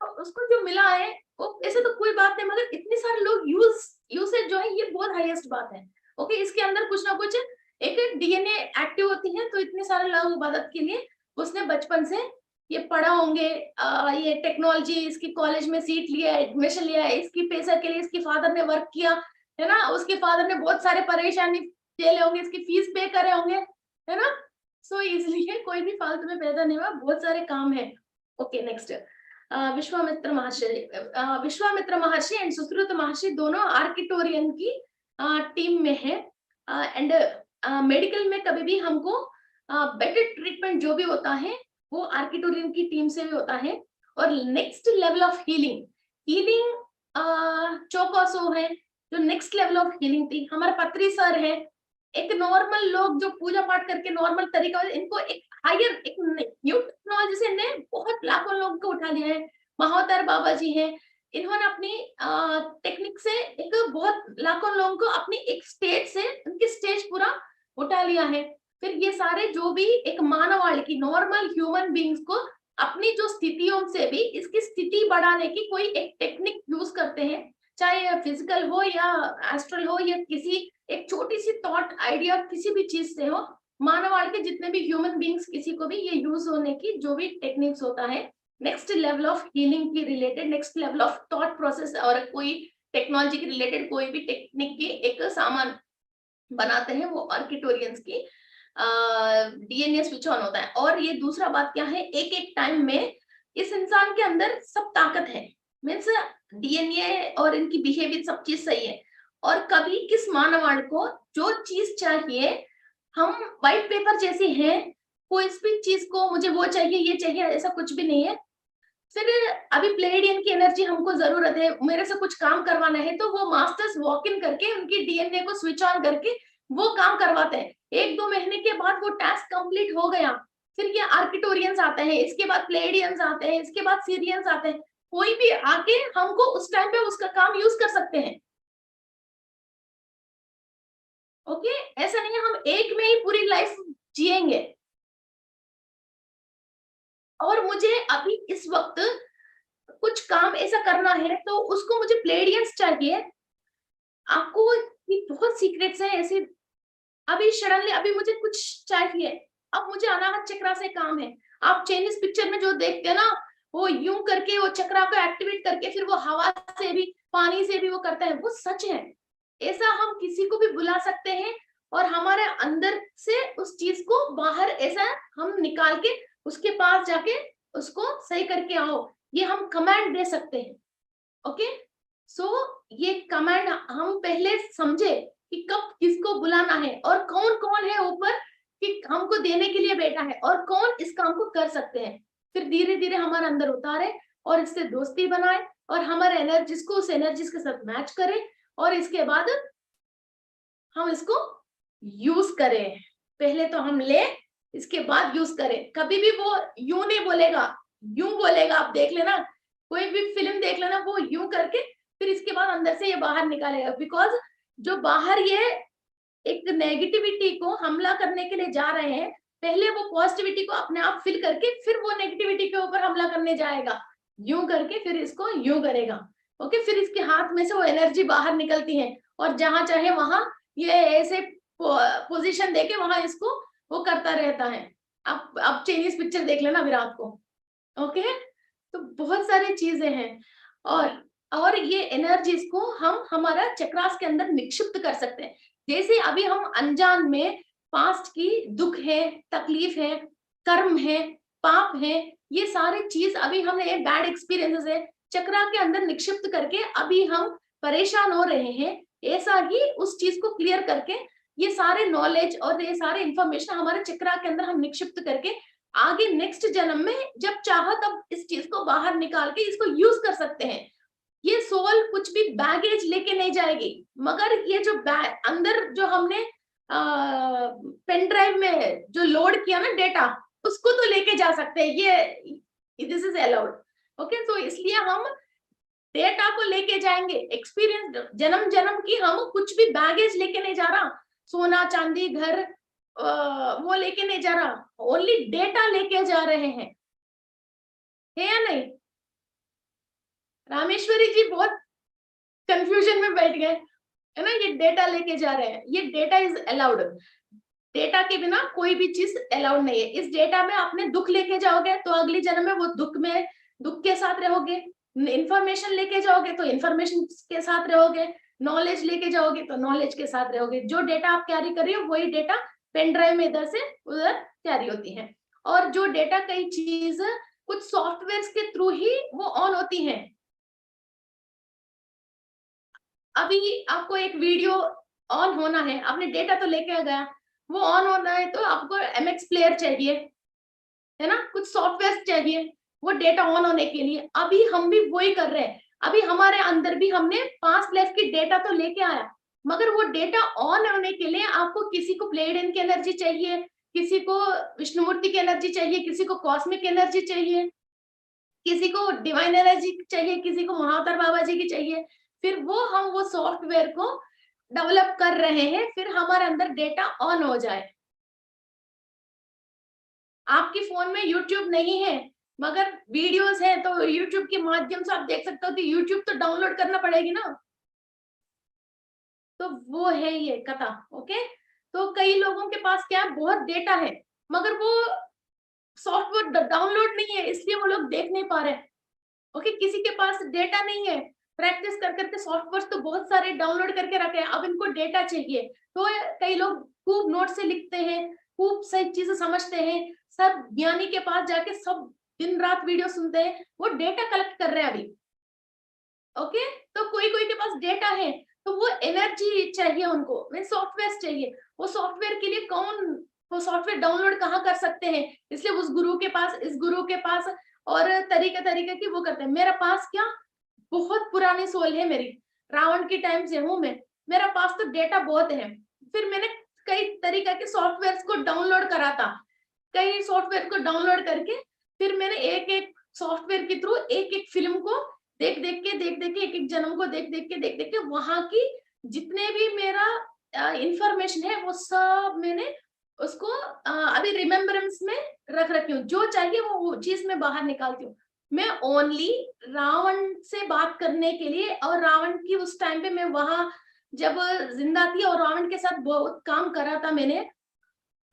तो उसको जो मिला है वो ऐसे तो कोई बात नहीं, मगर इतने सारे लोग यूसेज जो है ये बहुत हाईएस्ट बात है, ओके। इसके अंदर कुछ ना कुछ एक डीएनए एक्टिव होती है, तो इतने सारे लोग इबादत के लिए उसने बचपन से ये पढ़ा होंगे, ये टेक्नोलॉजी, इसकी कॉलेज में सीट लिया, एडमिशन लिया, इसकी पैसा के लिए इसके फादर ने वर्क किया, है ना। उसके फादर ने बहुत सारे परेशानी झेले होंगे, इसकी फीस पे करे होंगे, है ना। सो इसलिए कोई भी फालतू में पैदा नहीं हुआ, बहुत सारे काम है, okay. Next, Vishwamitra Maharshi and Sushruta महर्षि दोनों आर्किटोरियन की टीम में है। एंड मेडिकल में कभी भी हमको बेटर ट्रीटमेंट जो भी होता है वो आर्किटोरियन की टीम से भी होता है। और नेक्स्ट लेवल ऑफ हीलिंग, चौकोसो है जो नेक्स्ट लेवल ऑफ हीलिंग थी। हमारे पत्री सर है, एक नॉर्मल लोग जो पूजा पाठ करके नॉर्मल तरीका, इनको एक हायर एक न्यू टेक्नोलॉजी से ने बहुत लाखों लोगों को उठा लिया है। महोदर बाबा जी हैं, इन्होंने अपनी टेक्निक से एक बहुत लाखों लोगों को अपनी एक स्टेज से उनकी स्टेज पूरा उठा लिया है। फिर ये सारे जो भी एक मानवाళి की नॉर्मल ह्यूमन बींग्स को अपनी जो स्थितियों से भी इसकी स्थिति बढ़ाने की कोई एक टेक्निक यूज करते हैं, चाहे फिजिकल हो या एस्ट्रल हो या किसी एक छोटी सी थॉट आइडिया किसी भी चीज से हो। मानवाళि के जितने भी ह्यूमन बींग्स किसी को भी ये यूज होने की जो भी टेक्निक्स होता है नेक्स्ट लेवल ऑफ हीलिंग की related, next level of thought process और कोई टेक्नोलॉजी के रिलेटेड कोई भी टेक्निक की एक सामान बनाते हैं वो आर्किटोरियंस की डीएनए स्विच ऑन होता है। और ये दूसरा बात क्या है, एक एक टाइम में इस इंसान के अंदर सब ताकत है, मीन्स डीएनए और इनकी बिहेवियर सब चीज सही है। और कभी किस मानवाड़ को जो चीज चाहिए, हम व्हाइट पेपर जैसे हैं, कोई भी चीज को मुझे वो चाहिए ये चाहिए ऐसा कुछ भी नहीं है। फिर अभी प्लेडियन की एनर्जी हमको जरूरत है, मेरे से कुछ काम करवाना है तो वो मास्टर्स वॉक इन करके उनकी डीएनए को स्विच ऑन करके वो काम करवाते हैं। एक दो महीने के बाद वो टास्क कंप्लीट हो गया, फिर ये आर्किटोरियंस आते हैं, इसके बाद प्लेडियंस आते हैं, इसके बाद सीरियंस आते हैं। कोई भी आके हमको उस टाइम पे उसका काम यूज कर सकते हैं। ओके, ऐसा नहीं है हम एक में ही पूरी लाइफ जिएंगे। और मुझे अभी इस वक्त कुछ काम ऐसा करना है तो उसको मुझे प्लेडियंस चाहिए। आपको ये बहुत सीक्रेट्स है ऐसे। अभी सडनली अभी मुझे कुछ चाहिए, अब मुझे अनाहत चक्रा से काम है। आप चाइनीज पिक्चर में जो देखते हैं ना, वो यूं करके वो चक्रा को एक्टिवेट करके फिर वो हवा से भी पानी से भी वो करता है, वो सच है। ऐसा हम किसी को भी बुला सकते हैं और हमारे अंदर से उस चीज को बाहर ऐसा हम निकाल के उसके पास जाके उसको सही करके आओ, ये हम कमांड दे सकते हैं। ओके, सो ये कमांड हम पहले समझे कि कब किसको बुलाना है और कौन कौन है ऊपर कि हमको देने के लिए बैठा है और कौन इस काम को कर सकते हैं। फिर धीरे धीरे हमारे अंदर उतारे और इससे दोस्ती बनाए और हमारे एनर्जीज को उस एनर्जीज के साथ मैच करें और इसके बाद हम इसको यूज करें। पहले तो हम ले, इसके बाद यूज करें। कभी भी वो यूं नहीं बोलेगा, यूं बोलेगा। आप देख लेना, कोई भी फिल्म देख लेना, वो यूं करके फिर इसके बाद अंदर से ये बाहर निकालेगा। बिकॉज जो बाहर ये एक नेगेटिविटी को हमला करने के लिए जा रहे हैं, पहले वो पॉजिटिविटी को अपने आप फिल करके फिर वो नेगेटिविटी के ऊपर हमला करने जाएगा, यूं करके फिर इसको यूं करेगा। ओके, फिर इसके हाथ में से वो एनर्जी बाहर निकलती है और जहां चाहे वहां ये ऐसे पोजीशन देके वहां इसको वो करता रहता है। अब चाइनीज पिक्चर देख लेना विराट को। ओके, तो बहुत सारी चीजें हैं और ये एनर्जीज को हम हमारा चक्रास के अंदर निक्षिप्त कर सकते हैं। जैसे अभी हम अनजान में पास्ट की दुख है, तकलीफ है, कर्म है, पाप है, ये सारी चीज अभी हमने बैड एक्सपीरियंसेस है चक्रा के अंदर निक्षिप्त करके अभी हम परेशान हो रहे हैं। ऐसा ही उस चीज को क्लियर करके ये सारे नॉलेज और ये सारे इंफॉर्मेशन हमारे चक्रा के अंदर हम निक्षिप्त करके आगे नेक्स्ट जन्म में जब चाहो तब इस चीज को बाहर निकाल के इसको यूज कर सकते हैं। ये सोल कुछ भी बैगेज लेके नहीं जाएगी, मगर ये जो अंदर जो हमने पेन ड्राइव में जो लोड किया ना डेटा, उसको तो लेके जा सकते हैं, ये दिस इज अलाउड। ओके, तो इसलिए हम डेटा को लेके जाएंगे। एक्सपीरियंस जन्म जन्म की हम कुछ भी बैगेज लेके नहीं जा रहा, सोना चांदी घर वो लेके नहीं जा रहा, ओनली डेटा लेके जा रहे हैं, है या नहीं? रामेश्वरी जी बहुत कंफ्यूजन में बैठ गए है ना। ये डेटा लेके जा रहे हैं, ये डेटा इज अलाउड। डेटा के बिना कोई भी चीज अलाउड नहीं है। इस डेटा में आपने दुख लेके जाओगे तो अगली जन्म में वो दुख के साथ रहोगे। इंफॉर्मेशन लेके जाओगे तो इंफॉर्मेशन के साथ रहोगे, नॉलेज लेके जाओगे तो नॉलेज के साथ रहोगे। जो डेटा आप कैरी कर रहे हो वही डेटा पेन ड्राइव में इधर से उधर कैरी होती है। और जो डेटा कई चीज कुछ सॉफ्टवेयर के थ्रू ही वो ऑन होती हैं। अभी आपको एक वीडियो ऑन होना है, आपने डेटा तो लेके आ गया, वो ऑन होना है तो आपको एमएक्स प्लेयर चाहिए, है ना? कुछ सॉफ्टवेयर चाहिए वो डेटा ऑन होने के लिए। अभी हम भी वही कर रहे हैं। अभी हमारे अंदर भी हमने पास्ट लाइफ की डेटा तो लेके आया, मगर वो डेटा ऑन होने के लिए आपको किसी को प्लेडियन की एनर्जी चाहिए, किसी को विष्णुमूर्ति की एनर्जी चाहिए, किसी को कॉस्मिक एनर्जी चाहिए, किसी को डिवाइन एनर्जी चाहिए, किसी को महाअवतार बाबा जी की चाहिए। फिर वो हम वो सॉफ्टवेयर को डेवलप कर रहे हैं, फिर हमारे अंदर डेटा ऑन हो जाए। आपके फोन में यूट्यूब नहीं है मगर वीडियोस है, तो यूट्यूब के माध्यम से आप देख सकते हो, तो यूट्यूब तो डाउनलोड करना पड़ेगी ना। तो वो है ये कथा। ओके, तो कई लोगों के पास क्या है, बहुत डेटा है मगर वो सॉफ्टवेयर डाउनलोड नहीं है, इसलिए वो लोग देख नहीं पा रहे। ओके, किसी के पास डेटा नहीं है, प्रैक्टिस कर करके सॉफ्टवेयर तो बहुत सारे डाउनलोड करके रखे हैं, अब इनको डेटा चाहिए। तो कई लोग खूब नोट से लिखते हैं, खूब सही चीजें समझते हैं, सब ज्ञानी के पास जाके सब दिन रात वीडियो सुनते हैं, वो डेटा कलेक्ट कर रहे हैं अभी। ओके, तो कोई कोई के पास डेटा है तो वो एनर्जी चाहिए उनको, वे सॉफ्टवेयर चाहिए। वो सॉफ्टवेयर के लिए कौन, वो सॉफ्टवेयर डाउनलोड कहाँ कर सकते हैं, इसलिए उस गुरु के पास, इस गुरु के पास, और तरीके तरीके की वो करते हैं। मेरा पास क्या, बहुत पुरानी सोल है मेरी, रावण के टाइम से हूँ मैं, मेरा पास तो डेटा बहुत है। फिर मैंने कई तरीके के सॉफ्टवेयर को डाउनलोड करा था, कई सॉफ्टवेयर को डाउनलोड करके फिर मैंने एक एक सॉफ्टवेयर के थ्रू एक एक फिल्म को देख देख के एक एक जन्म को देख देख के वहां की जितने भी मेरा इंफॉर्मेशन है वो सब मैंने उसको अभी रिमेम्बरेंस में रख रखी हूँ। जो चाहिए वो चीज मैं बाहर निकालती हूँ। मैं ओनली रावण से बात करने के लिए, और रावण की उस टाइम पे मैं वहां जब जिंदा थी और रावण के साथ बहुत काम करा था मैंने,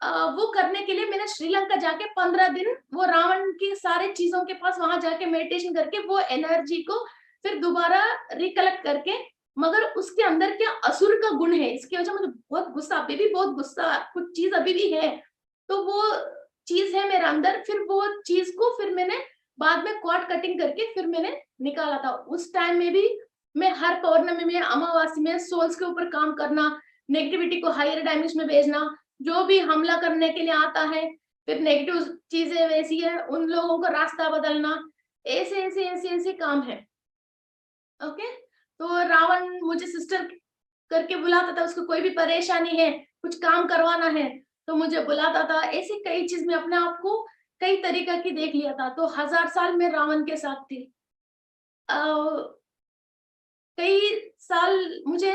वो करने के लिए मैंने श्रीलंका जाके 15 दिन वो रावण की सारे चीजों के पास वहां जाके मेडिटेशन करके वो एनर्जी को फिर दोबारा रिकलेक्ट करके, मगर उसके अंदर क्या असुर का गुण है, इसकी वजह मुझे बहुत गुस्सा, अभी भी बहुत गुस्सा, कुछ चीज अभी भी है, तो वो चीज है मेरे अंदर। फिर वो चीज को फिर मैंने बाद में कॉर्ड कटिंग करके फिर मैंने निकाला था। उस टाइम में भी मैं हर पौर्णमी में, अमावासी में सोल्स के ऊपर काम करना, नेगेटिविटी को हायर डायमेंशन में भेजना, जो भी हमला करने के लिए आता है, फिर नेगेटिव चीजें वैसी है उन लोगों को रास्ता बदलना, ऐसे ऐसे ऐसे ऐसे काम है। ओके, तो रावण मुझे सिस्टर करके बुलाता था, उसको कोई भी परेशानी है, कुछ काम करवाना है तो मुझे बुलाता था। ऐसी कई चीज में अपने आप को कई तरीका की देख लिया था। तो 1000 साल में रावण के साथ थी। कई साल मुझे,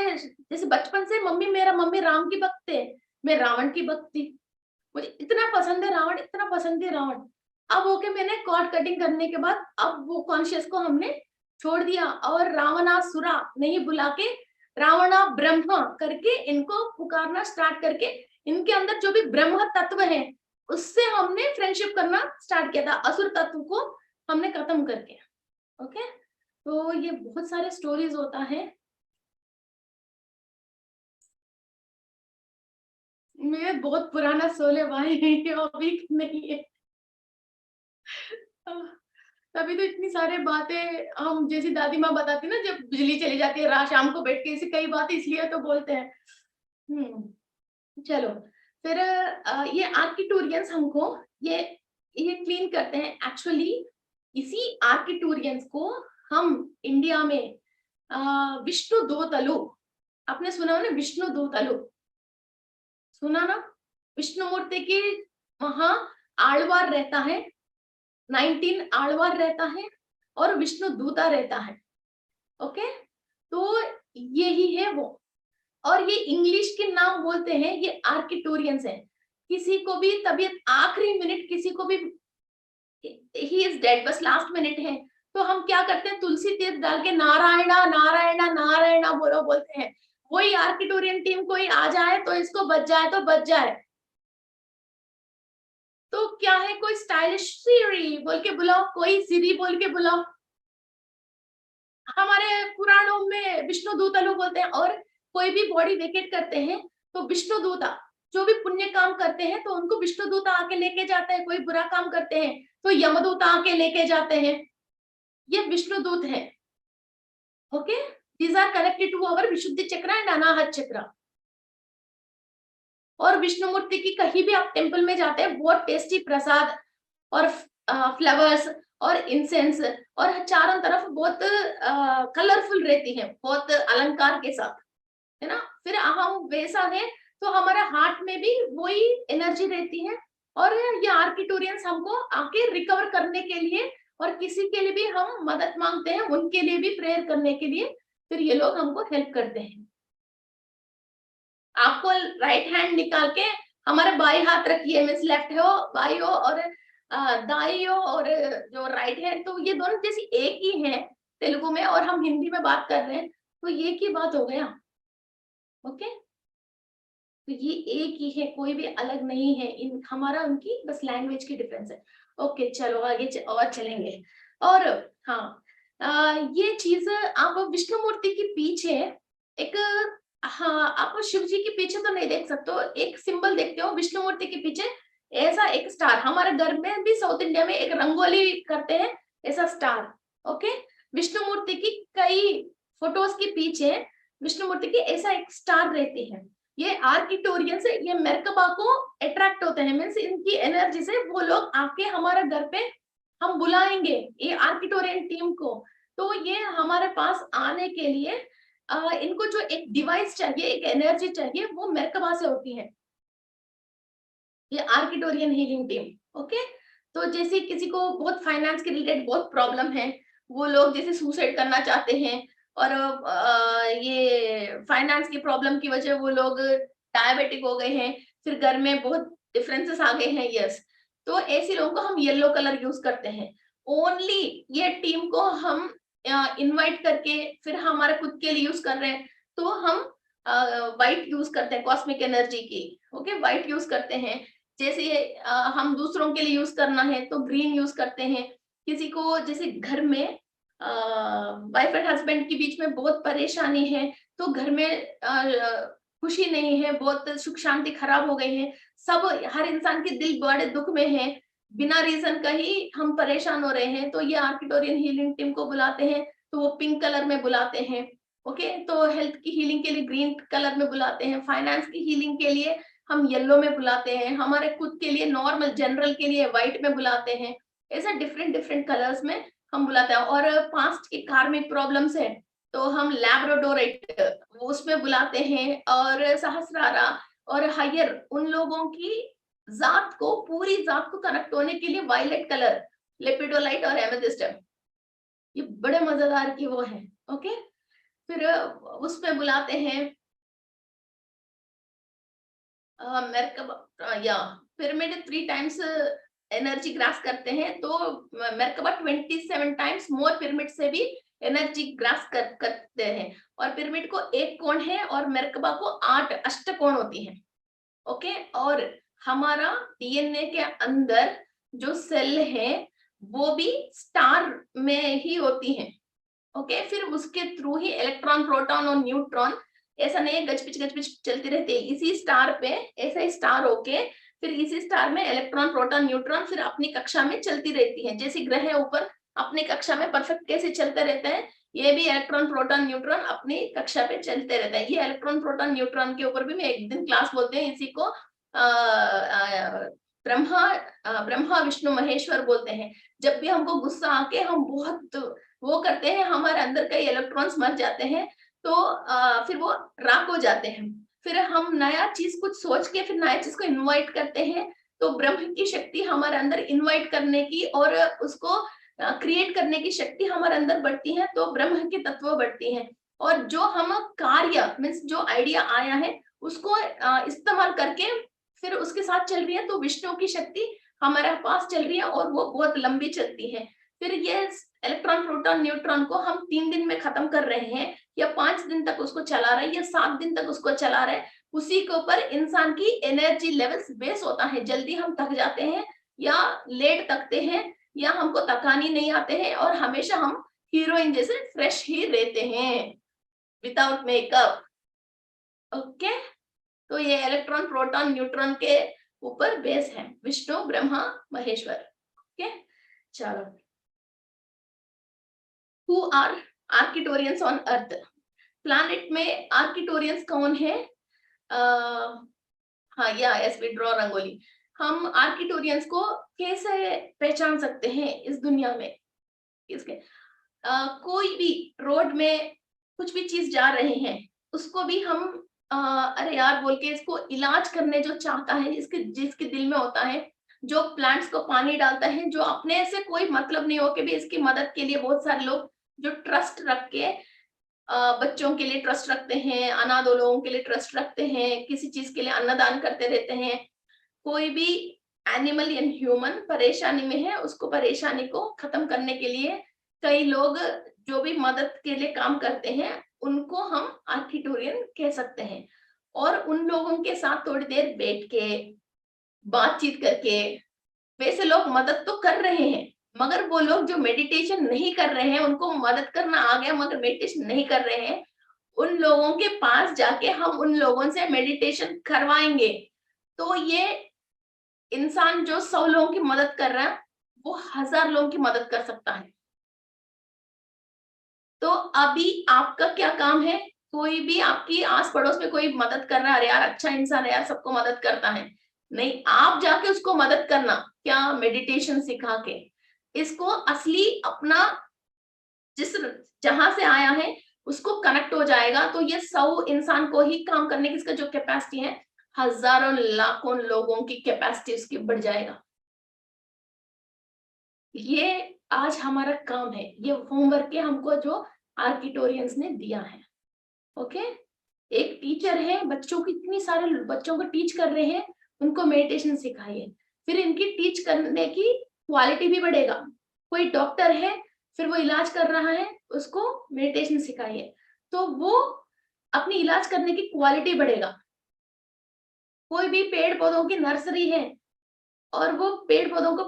जैसे बचपन से मम्मी राम की भक्त है, मैं रावण की भक्त थी, मुझे इतना पसंद है रावण, इतना पसंद है रावण। अब ओके, मैंने कॉर्ड कटिंग करने के बाद अब वो कॉन्शियस को हमने छोड़ दिया और रावणासुरा नहीं बुला के रावणा ब्रह्म करके इनको पुकारना स्टार्ट करके, इनके अंदर जो भी ब्रह्म तत्व है उससे हमने फ्रेंडशिप करना स्टार्ट किया था, असुर तत्व को हमने खत्म करके। ओके, तो ये बहुत सारे स्टोरीज होता है। मैं बहुत पुराना सोले भाई अभी नहीं है। तभी तो इतनी सारी बातें हम, जैसी दादी माँ बताती ना, जब बिजली चली जाती है रात शाम को बैठ के, ऐसी कई बातें इसलिए तो बोलते हैं। चलो, फिर ये आर्किटूरियंस हमको ये क्लीन करते हैं एक्चुअली। इसी आर्किटूरियंस को हम इंडिया में विष्णु दूतलु, आपने सुना हो ना विष्णु दूतलु, सुना ना? विष्णु मूर्ति की वहां आलवार रहता है, 19 आलवार रहता है और विष्णु दूता रहता है। ओके, तो यही है वो। और ये इंग्लिश के नाम बोलते हैं, ये आर्किटोरियंस है। किसी को भी तबीयत आखिरी मिनट, किसी को भी ही इज डेड, बस लास्ट मिनट है, तो हम क्या करते हैं, तुलसी तीर्थ डाल के नारायणा नारायणा नारायणा बोलो बोलते हैं। वही आर्किटोरियन टीम कोई आ जाए तो इसको बच जाए तो बच जाए। तो क्या है, कोई स्टाइलिश सीरी बोल के बुलाओ, कोई सीरी बोल के बुलाओ। हमारे पुराणों में विष्णु दूता लोग बोलते हैं। और कोई भी बॉडी वेकेट करते हैं तो विष्णु दूता, जो भी पुण्य काम करते हैं तो उनको विष्णु दूता आके लेके जाते हैं। कोई बुरा काम करते हैं तो यमदूत आके लेके जाते हैं, ये विष्णुदूत है। Okay, these are connected to our Vishuddhi chakra and Anahata चक्र। और विष्णु मूर्ति की कहीं भी आप टेम्पल में जाते हैं, बहुत टेस्टी प्रसाद और फ्लावर्स और इंसेंस और चारों तरफ बहुत कलरफुल रहती है, बहुत अलंकार के साथ, है ना। फिर हम वैसा है तो हमारा हार्ट में भी वही एनर्जी रहती है। और ये आर्किटोरियंस हमको आके रिकवर करने के लिए और किसी के लिए भी हम मदद मांगते हैं, उनके लिए भी प्रेयर करने के लिए फिर ये लोग हमको हेल्प करते हैं। आपको राइट हैंड निकाल के हमारे बाई हाथ रखिए, मीन्स लेफ्ट हो बाई हो और दाई हो, और जो राइट है, तो ये दोनों जैसी एक ही है तेलुगु में, और हम हिंदी में बात कर रहे हैं तो ये की बात हो गया। ओके, तो ये एक ही है, कोई भी अलग नहीं है, इन हमारा उनकी बस लैंग्वेज की डिफरेंस है। ओके, चलो आगे और चलेंगे। और हाँ, ये चीज आप विष्णु मूर्ति के पीछे एक, हाँ, आप शिव जी के पीछे तो नहीं देख सकते हो, एक सिंबल देखते हो विष्णु मूर्ति के पीछे ऐसा एक स्टार। हमारे घर में भी साउथ इंडिया में एक रंगोली करते हैं ऐसा स्टार। ओके, विष्णु मूर्ति की कई फोटोज के पीछे विष्णु मूर्ति की ऐसा एक स्टार रहती है। ये आर्किटोरियन से ये मेरकबा को अट्रैक्ट होते हैं, मीन्स इनकी एनर्जी से वो लोग आके हमारे घर पे हम बुलाएंगे ये आर्किटोरियन टीम को, तो ये हमारे पास आने के लिए इनको जो एक डिवाइस चाहिए, एक एनर्जी चाहिए, वो मेरकबा से होती है, ये आर्किटोरियन हीलिंग टीम। ओके, तो जैसे किसी को बहुत फाइनेंस के रिलेटेड बहुत प्रॉब्लम है, वो लोग जैसे सुसाइड करना चाहते हैं और ये फाइनेंस की प्रॉब्लम की वजह वो लोग डायबिटिक हो गए हैं, फिर घर में बहुत डिफरेंसेस आ गए हैं, यस, तो ऐसे लोगों को हम येलो कलर यूज करते हैं। ओनली ये टीम को हम इनवाइट करके फिर हमारे खुद के लिए यूज कर रहे हैं तो हम व्हाइट यूज करते हैं, कॉस्मिक एनर्जी की। ओके, व्हाइट यूज करते हैं। जैसे हम दूसरों के लिए यूज करना है तो ग्रीन यूज करते हैं। किसी को जैसे घर में वाइफ एंड हस्बैंड के बीच में बहुत परेशानी है, तो घर में खुशी नहीं है, बहुत सुख शांति खराब हो गई है, सब हर इंसान के दिल बड़े दुख में है, बिना रीजन का ही हम परेशान हो रहे हैं, तो ये आर्किटोरियन हीलिंग टीम को बुलाते हैं, तो वो पिंक कलर में बुलाते हैं। ओके, तो हेल्थ की हीलिंग के लिए ग्रीन कलर में बुलाते हैं, फाइनेंस की हीलिंग के लिए हम येलो में बुलाते हैं, हमारे खुद के लिए नॉर्मल जनरल के लिए व्हाइट में बुलाते हैं, ऐसा डिफरेंट डिफरेंट कलर्स में हम बुलाते हैं। और पास्ट के कार्मिक प्रॉब्लम्स है तो हम लैब्राडोराइट उसमें बुलाते हैं, और सहस्रारा और हायर उन लोगों की जात को, पूरी जात को कनेक्ट होने के लिए वायलेट कलर, लेपिडोलाइट और एमेथिस्ट, ये बड़े मजेदार की वो है। ओके, फिर उसमें बुलाते हैं मेरकबा या पिरामिड 3 टाइम्स एनर्जी ग्रास करते हैं, तो मेरकबा 27 टाइम्स मोर पिरामिड से भी एनर्जी ग्रास करते हैं। और पिरामिड को एक कोण है और मेरकबा को 8 अष्टकोण होती है। ओके, और हमारा डीएनए के अंदर जो सेल है वो भी स्टार में ही होती है। ओके, फिर उसके थ्रू ही इलेक्ट्रॉन, प्रोटॉन और न्यूट्रॉन, ऐसा नहीं है गजपिच चलती रहती है, इसी स्टार पे ऐसा ही स्टार होके फिर इसी स्टार में इलेक्ट्रॉन, प्रोटॉन, न्यूट्रॉन फिर अपनी कक्षा में चलती रहती है। जैसे ग्रह ऊपर अपनी कक्षा में परफेक्ट कैसे चलते रहते हैं, ये भी इलेक्ट्रॉन, प्रोटॉन, न्यूट्रॉन अपनी कक्षा पे चलते रहते हैं। ये इलेक्ट्रॉन, प्रोटॉन, न्यूट्रॉन के ऊपर भी मैं एक दिन क्लास बोलते हैं, इसी को ब्रह्मा विष्णु महेश्वर बोलते हैं। जब भी हमको गुस्सा आके हम बहुत वो करते हैं, हमारे अंदर कई इलेक्ट्रॉन्स मर जाते हैं, तो फिर वो राख हो जाते हैं, फिर हम नया चीज कुछ सोच के फिर नया चीज को इनवाइट करते हैं, तो ब्रह्म की शक्ति हमारे अंदर इनवाइट करने की और उसको क्रिएट करने की शक्ति हमारे अंदर बढ़ती है, तो ब्रह्म की तत्व बढ़ती है। और जो हम कार्य मीन्स जो आइडिया आया है उसको इस्तेमाल करके फिर उसके साथ चल रही है, तो विष्णु की शक्ति हमारे पास चल रही है और वो बहुत लंबी चलती है। फिर ये इलेक्ट्रॉन, प्रोटॉन, न्यूट्रॉन को हम 3 दिन में खत्म कर रहे हैं, या 5 दिन तक उसको चला रहे हैं, या 7 दिन तक उसको चला रहे हैं, उसी के ऊपर इंसान की एनर्जी लेवल्स बेस होता है। जल्दी हम थक जाते हैं या लेट थकते हैं, या हमको थकानी नहीं आते हैं, और हमेशा हम हीरोइन जैसे फ्रेश ही रहते हैं विदाउट मेकअप। ओके, तो ये इलेक्ट्रॉन, प्रोटॉन, न्यूट्रॉन के ऊपर बेस है विष्णु, ब्रह्मा, महेश्वर। ओके, चलो, who are Arcturians on earth? Planet में आर्किटोरियंस कौन है? हाँ, या यस, वी ड्रॉ रंगोली। हम आर्किटोरियंस को कैसे पहचान सकते हैं इस दुनिया में? इसके कोई भी रोड में कुछ भी चीज जा रहे हैं, उसको भी हम अरे यार बोल के इसको इलाज करने जो चाहता है, जिसके दिल में होता है, जो प्लांट्स को पानी डालता है, जो अपने से कोई मतलब नहीं हो के भी इसकी मदद के लिए, बहुत सारे लोग जो ट्रस्ट रख के बच्चों के लिए ट्रस्ट रखते हैं, अनाथ लोगों के लिए ट्रस्ट रखते हैं, किसी चीज के लिए अन्नदान करते रहते हैं। कोई भी एनिमल या ह्यूमन परेशानी में है, उसको परेशानी को खत्म करने के लिए कई लोग जो भी मदद के लिए काम करते हैं, उनको हम आर्किटोरियन कह सकते हैं। और उन लोगों के साथ थोड़ी देर बैठ के बातचीत करके, वैसे लोग मदद तो कर रहे हैं, मगर वो लोग जो मेडिटेशन नहीं कर रहे हैं, उनको मदद करना आ गया मगर मेडिटेशन नहीं कर रहे हैं, उन लोगों के पास जाके हम उन लोगों से मेडिटेशन करवाएंगे। तो ये इंसान जो 100 लोगों की मदद कर रहा है, वो 1000 लोगों की मदद कर सकता है। तो अभी आपका क्या काम है? कोई भी आपकी आस पड़ोस में कोई मदद कर रहा है, अरे यार अच्छा इंसान है यार, सबको मदद करता है, नहीं, आप जाके उसको मदद करना, क्या मेडिटेशन सिखा के। इसको असली अपना जिस जहां से आया है उसको कनेक्ट हो जाएगा, तो ये 100 इंसान को ही काम करने की इसका जो कैपेसिटी है, हजारों लाखों लोगों की कैपेसिटी उसकी बढ़ जाएगा। ये आज हमारा काम है, ये होमवर्क है हमको जो आर्किटोरियंस ने दिया है। ओके, एक टीचर है, बच्चों की इतनी सारे बच्चों को टीच कर रहे हैं, उनको मेडिटेशन सिखाइए, फिर इनकी टीच करने की क्वालिटी भी बढ़ेगा। कोई डॉक्टर है, फिर वो इलाज कर रहा है, उसको मेडिटेशन सिखाइए, तो वो अपनी इलाज करने की क्वालिटी बढ़ेगा। कोई भी पेड़ पौधों की नर्सरी है और वो पेड़ पौधों को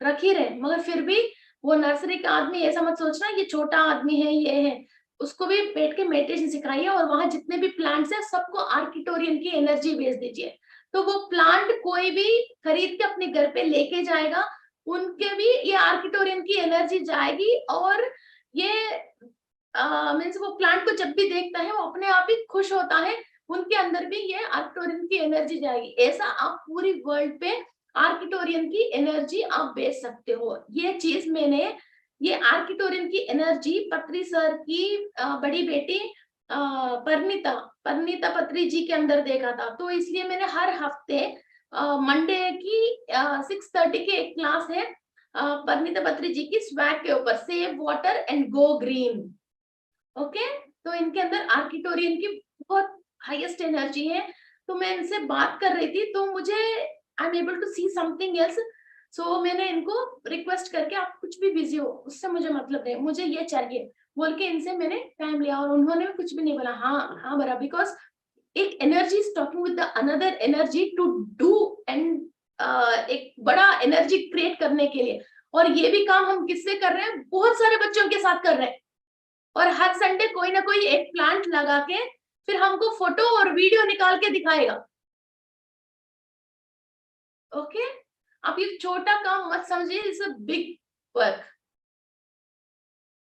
रख ही रहे, मगर फिर भी वो नर्सरी का आदमी ऐसा मत सोचना ये छोटा आदमी है, ये है, उसको भी बैठ के मेडिटेशन सिखाइए, और वहां जितने भी प्लांट्स हैं सबको आर्किटोरियन की एनर्जी भेज दीजिए, तो वो प्लांट कोई भी खरीद के अपने घर पे लेके जाएगा, उनके भी ये आर्किटोरियन की एनर्जी जाएगी, और ये मीन्स वो प्लांट को जब भी देखता है वो अपने आप ही खुश होता है, उनके अंदर भी ये आर्किटोरियन की एनर्जी जाएगी। ऐसा आप पूरी वर्ल्ड पे आर्किटोरियन की एनर्जी आप बेच सकते हो। ये चीज मैंने, ये आर्किटोरियन की एनर्जी पत्री सर की बड़ी बेटी परनीता परनीता पत्री जी के अंदर देखा था, तो इसलिए मैंने हर हफ्ते मंडे की 6:30 की एक क्लास है परनीता पत्री जी की, स्वैग के ऊपर, save water and go green. Okay, तो इनके अंदर आर्किटोरियन की बहुत हाईएस्ट एनर्जी है। तो मैं इनसे बात कर रही थी, तो मुझे I am able to see something else, so मैंने इनको रिक्वेस्ट करके, आप कुछ भी बिजी हो उससे मुझे मतलब नहीं, मुझे ये चाहिए बोल के इनसे मैंने टाइम लिया, और उन्होंने भी कुछ भी नहीं बोला, हाँ हाँ बरा, बिकॉज एक energy is talking with the another energy to do and एक बड़ा एनर्जी क्रिएट करने के लिए। और ये भी काम हम किससे कर रहे हैं? बहुत सारे बच्चों के साथ कर रहे हैं, और हर संडे कोई ना कोई एक प्लांट लगा के फिर हमको फोटो और वीडियो निकाल के दिखाएगा। ओके, आप ये छोटा काम मत समझिए, इट्स अ बिग वर्क।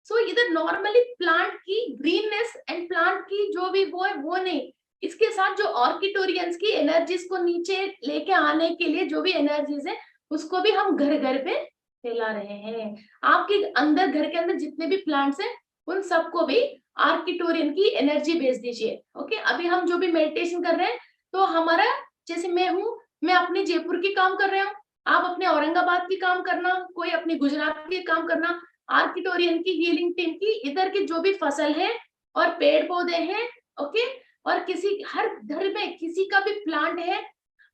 सो इधर नॉर्मली प्लांट की ग्रीननेस एंड प्लांट की जो भी वो है वो नहीं, इसके साथ जो ऑर्किटोरियंस की एनर्जीज को नीचे लेके आने के लिए जो भी एनर्जीज है, उसको भी हम घर घर पे फैला रहे हैं। आपके अंदर, घर के अंदर जितने भी प्लांट्स हैं, उन सबको भी आर्किटोरियन की एनर्जी भेज दीजिए। ओके, अभी हम जो भी मेडिटेशन कर रहे हैं, तो हमारा, जैसे मैं हूँ, मैं अपनी जयपुर की काम कर रहे हूँ, आप अपने औरंगाबाद की काम करना, कोई अपनी गुजरात की काम करना, आर्किटोरियन की हीलिंग टीम की इधर की जो भी फसल है और पेड़ पौधे हैं, ओके, और किसी हर घर में किसी का भी प्लांट है,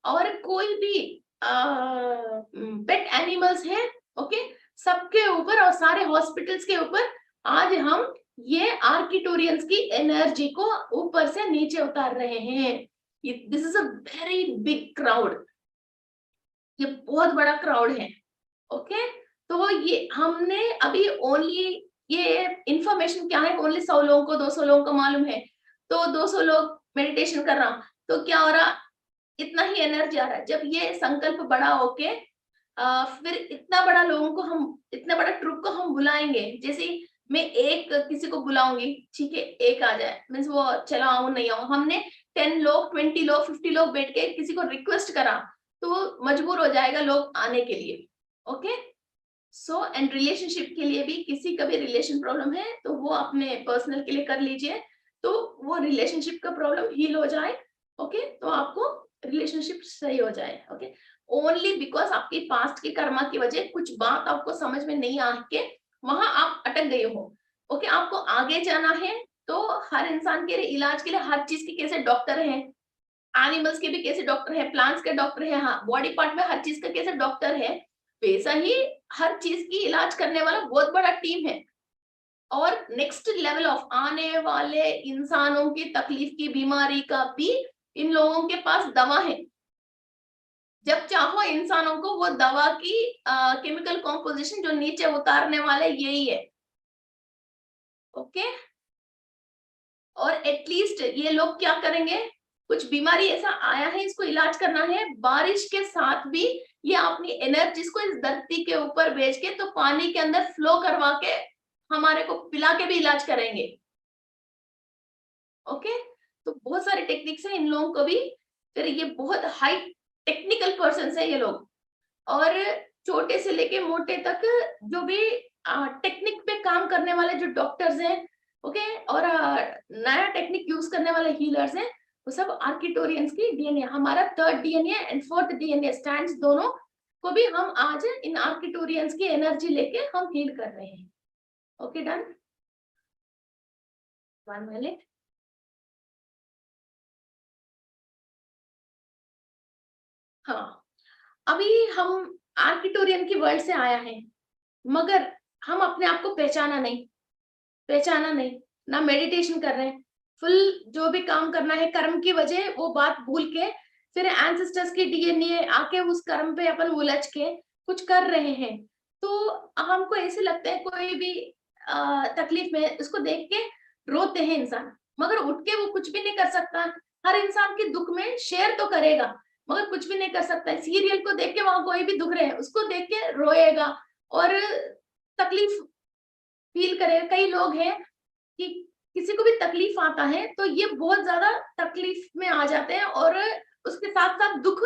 और कोई भी पेट एनिमल्स है, ओके, सबके ऊपर और सारे हॉस्पिटल्स के ऊपर आज हम ये आर्किटोरियंस की एनर्जी को ऊपर से नीचे उतार रहे हैं। This is a very big crowd, ये बहुत बड़ा क्राउड है। ओके, तो ये हमने अभी ओनली ये इंफॉर्मेशन क्या है, ओनली 100 लोगों को, 200 लोगों को मालूम है, तो 200 लोग मेडिटेशन कर रहा, तो क्या हो रहा, इतना ही एनर्जी आ रहा है। जब ये संकल्प बड़ा होके फिर इतना बड़ा लोगों को हम, इतना बड़ा ट्रुप को हम बुलाएंगे, जैसे मैं एक किसी को बुलाऊंगी, ठीक है, एक आ जाए, मीन्स वो चलो आऊं नहीं आऊं, हमने 10 लोग, 20 लोग, 50 लोग बैठ के किसी को रिक्वेस्ट करा तो मजबूर हो जाएगा लोग आने के लिए। ओके, सो एंड रिलेशनशिप के लिए भी, किसी का भी रिलेशन प्रॉब्लम है तो वो अपने पर्सनल के लिए कर लीजिए, तो वो रिलेशनशिप का प्रॉब्लम हील हो जाए। ओके, तो आपको रिलेशनशिप सही हो जाए। ओके, ओनली बिकॉज आपकी पास्ट की कर्मा की वजह कुछ बात आपको समझ में नहीं आ के वहां आप अटक गए हो। ओके, आपको आगे जाना है, तो हर इंसान के इलाज के लिए हर चीज के कैसे डॉक्टर हैं, एनिमल्स के भी कैसे डॉक्टर है, प्लांट्स के डॉक्टर है, हाँ बॉडी पार्ट में हर चीज का कैसे डॉक्टर है, वैसा ही हर चीज की इलाज करने वाला बहुत बड़ा टीम है। और नेक्स्ट लेवल ऑफ आने वाले इंसानों की तकलीफ की बीमारी का भी इन लोगों के पास दवा है। जब चाहो इंसानों को वो दवा की केमिकल कॉम्पोजिशन जो नीचे उतारने वाले यही है। ओके, और एटलीस्ट ये लोग क्या करेंगे, कुछ बीमारी ऐसा आया है इसको इलाज करना है, बारिश के साथ भी ये अपनी एनर्जीज को इस धरती के ऊपर भेज के तो पानी के अंदर फ्लो करवा के हमारे को पिला के भी इलाज करेंगे। ओके, तो बहुत सारे टेक्निक्स है इन लोगों को भी, फिर ये बहुत हाई टेक्निकल पर्सन है ये लोग, और छोटे से लेके मोटे तक जो भी टेक्निक पे काम करने वाले जो डॉक्टर्स हैं, ओके, और नया टेक्निक यूज करने वाले हीलर्स हैं, वो सब आर्किटोरियंस की डीएनए, हमारा third DNA and fourth DNA stands दोनों को भी हम आज इन आर्किटोरियंस की एनर्जी लेके हम हील कर रहे हैं। Okay, done, 1 minute. हाँ, अभी हम आर्किटोरियन की वर्ल्ड से आया है, मगर हम अपने आप को पहचाना नहीं, ना मेडिटेशन कर रहे हैं, फुल जो भी काम करना है कर्म की वजह वो बात भूल के, फिर एंसेस्टर्स की डीएनए आके उस कर्म पे अपन उलझ के कुछ कर रहे हैं, तो हमको ऐसे लगता है कोई भी तकलीफ में उसको देख के रोते हैं इंसान, मगर उठ के वो कुछ भी नहीं कर सकता। हर इंसान के दुख में शेयर तो करेगा, मगर कुछ भी नहीं कर सकता है। सीरियल को देख के वहां कोई भी दुख रहे हैं उसको देख के रोएगा और तकलीफ फील करेगा। कई लोग हैं कि किसी को भी तकलीफ आता है तो ये बहुत ज्यादा तकलीफ में आ जाते हैं और उसके साथ साथ दुख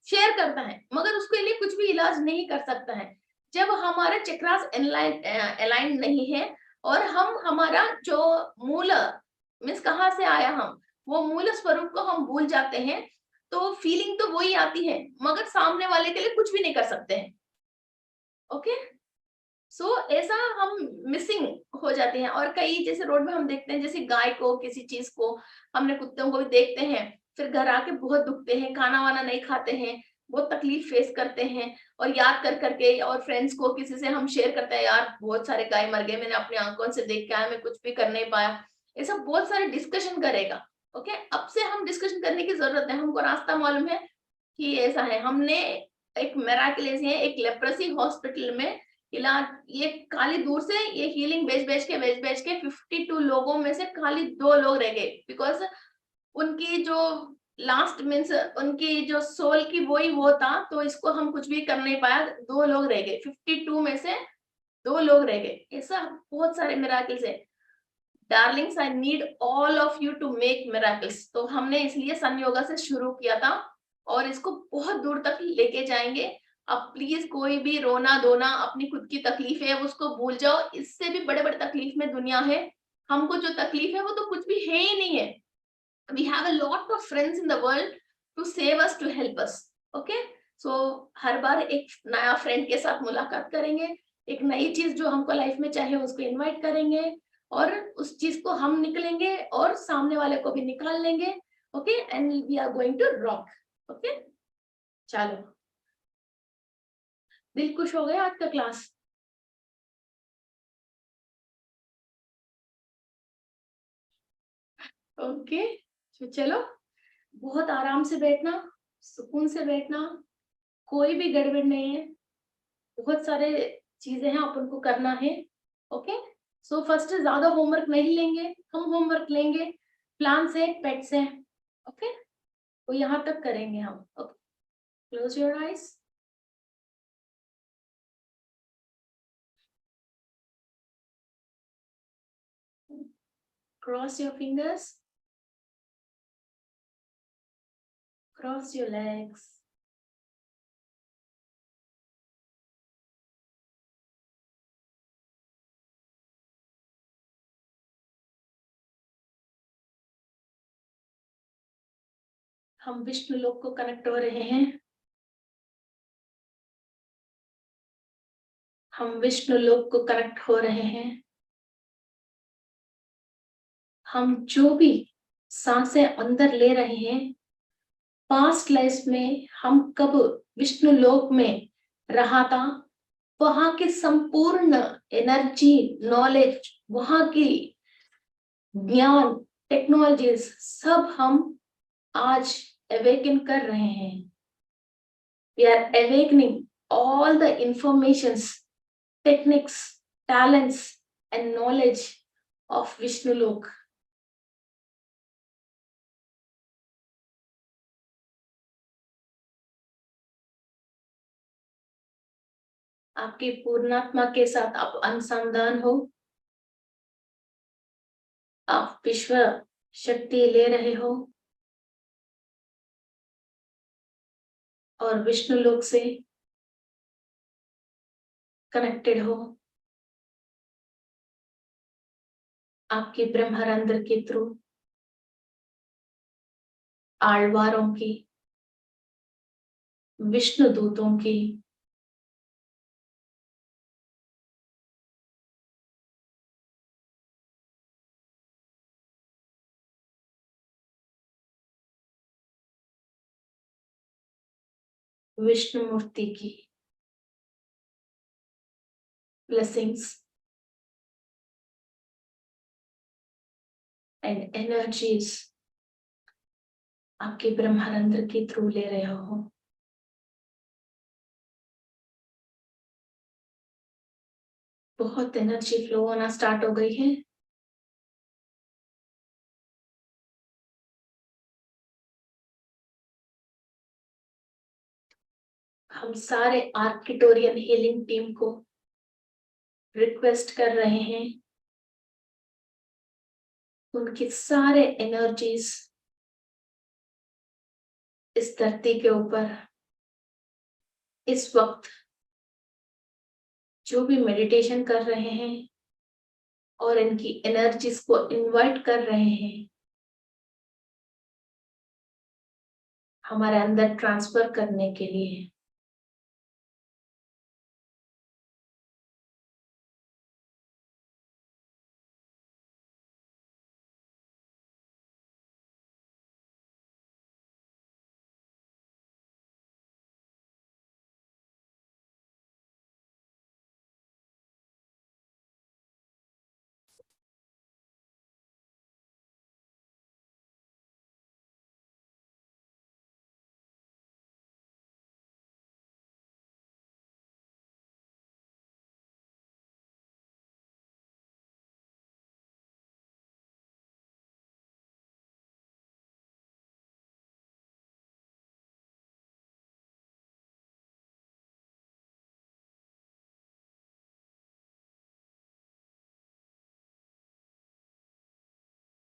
शेयर करता है, मगर उसके लिए कुछ भी इलाज नहीं कर सकता है। जब हमारे चक्रास अलाइन नहीं है और हम हमारा जो मूल मीन्स कहाँ से आया हम, वो मूल स्वरूप को हम भूल जाते हैं, तो फीलिंग तो वही आती है, मगर सामने वाले के लिए कुछ भी नहीं कर सकते हैं। ओके, सो ऐसा हम मिसिंग हो जाते हैं। और कई जैसे रोड में हम देखते हैं, जैसे गाय को किसी चीज को, हमने कुत्तों को भी देखते हैं, फिर घर आके बहुत दुखते हैं, खाना वाना नहीं खाते हैं, बहुत तकलीफ फेस करते हैं, और याद कर करके, और फ्रेंड्स को किसी से हम शेयर करते हैं, यार बहुत सारे गाय मर गए, मैंने अपनी आंखों से देख के आया, मैं कुछ भी कर नहीं पाया, ऐसा बहुत सारे डिस्कशन करेगा। ओके, अब से हम डिस्कशन करने की जरूरत है, हमको रास्ता मालूम है कि ऐसा है। हमने एक मेराकिलस है, एक लेप्रोसी हॉस्पिटल में इलाज, ये खाली दूर से ये हीलिंग बेच बेच के 52 लोगों में से खाली 2 लोग रह गए, बिकॉज उनकी जो लास्ट मीन्स उनकी जो सोल की वो था, तो इसको हम कुछ भी कर नहीं पाया, 2 लोग रह गए, 52 में से 2 लोग रह गए। ऐसा बहुत सारे मिराकल्स है। Darlings, I need all of you to make miracles, तो हमने इसलिए सन योगा से शुरू किया था और इसको बहुत दूर तक लेके जाएंगे। अब प्लीज कोई भी रोना धोना, अपनी खुद की तकलीफ है उसको भूल जाओ, इससे भी बड़े बड़े तकलीफ में दुनिया है। हमको जो तकलीफ है वो तो कुछ भी है ही नहीं है। We have a lot of friends in the world to save us, to help us. Okay, so हर बार एक नया फ्रेंड के साथ मुलाकात करेंगे, एक नई चीज जो हमको लाइफ में चाहिए उसको इनवाइट करेंगे, और उस चीज को हम निकलेंगे और सामने वाले को भी निकाल लेंगे। Okay, and we are going to rock. Okay, चलो, दिल खुश हो गया आज का क्लास। ओके, तो चलो, बहुत आराम से बैठना, सुकून से बैठना, कोई भी गड़बड़ नहीं है, बहुत सारे चीजें हैं अपन को करना है। ओके, सो फर्स्ट ज्यादा होमवर्क नहीं लेंगे, हम होमवर्क लेंगे प्लान से, पेट से। ओके, तो यहाँ तक करेंगे हम। Okay, close your eyes. Cross your fingers. Cross your legs. हम विष्णु लोक को कनेक्ट हो रहे हैं। हम विष्णु लोक को कनेक्ट हो रहे हैं। हम जो भी सांसें अंदर ले रहे हैं, पास्ट लाइफ में हम कब विष्णु लोक में रहा था, वहां के संपूर्ण एनर्जी, नॉलेज, वहां की ज्ञान, टेक्नोलॉजीज सब हम आज अवेकन कर रहे हैं। We are awakening all the informations, techniques, talents and knowledge of Vishnu Lok. आपकी पूर्णात्मा के साथ आप अनुसंधान हो। आप विश्व शक्ति ले रहे हो और विष्णु लोक से कनेक्टेड हो। आपके ब्रह्मारंध्र के थ्रू आलवारों की, विष्णु दूतों की, विष्णु मूर्ति की ब्लेसिंग्स एंड एनर्जीज आपके ब्रह्मारंध्र के थ्रू ले रहे हो। बहुत एनर्जी फ्लो होना स्टार्ट हो गई है। हम सारे आर्किटोरियन हीलिंग टीम को रिक्वेस्ट कर रहे हैं, उनके सारे एनर्जीज इस धरती के ऊपर इस वक्त जो भी मेडिटेशन कर रहे हैं और इनकी एनर्जीज को इनवाइट कर रहे हैं, हमारे अंदर ट्रांसफर करने के लिए।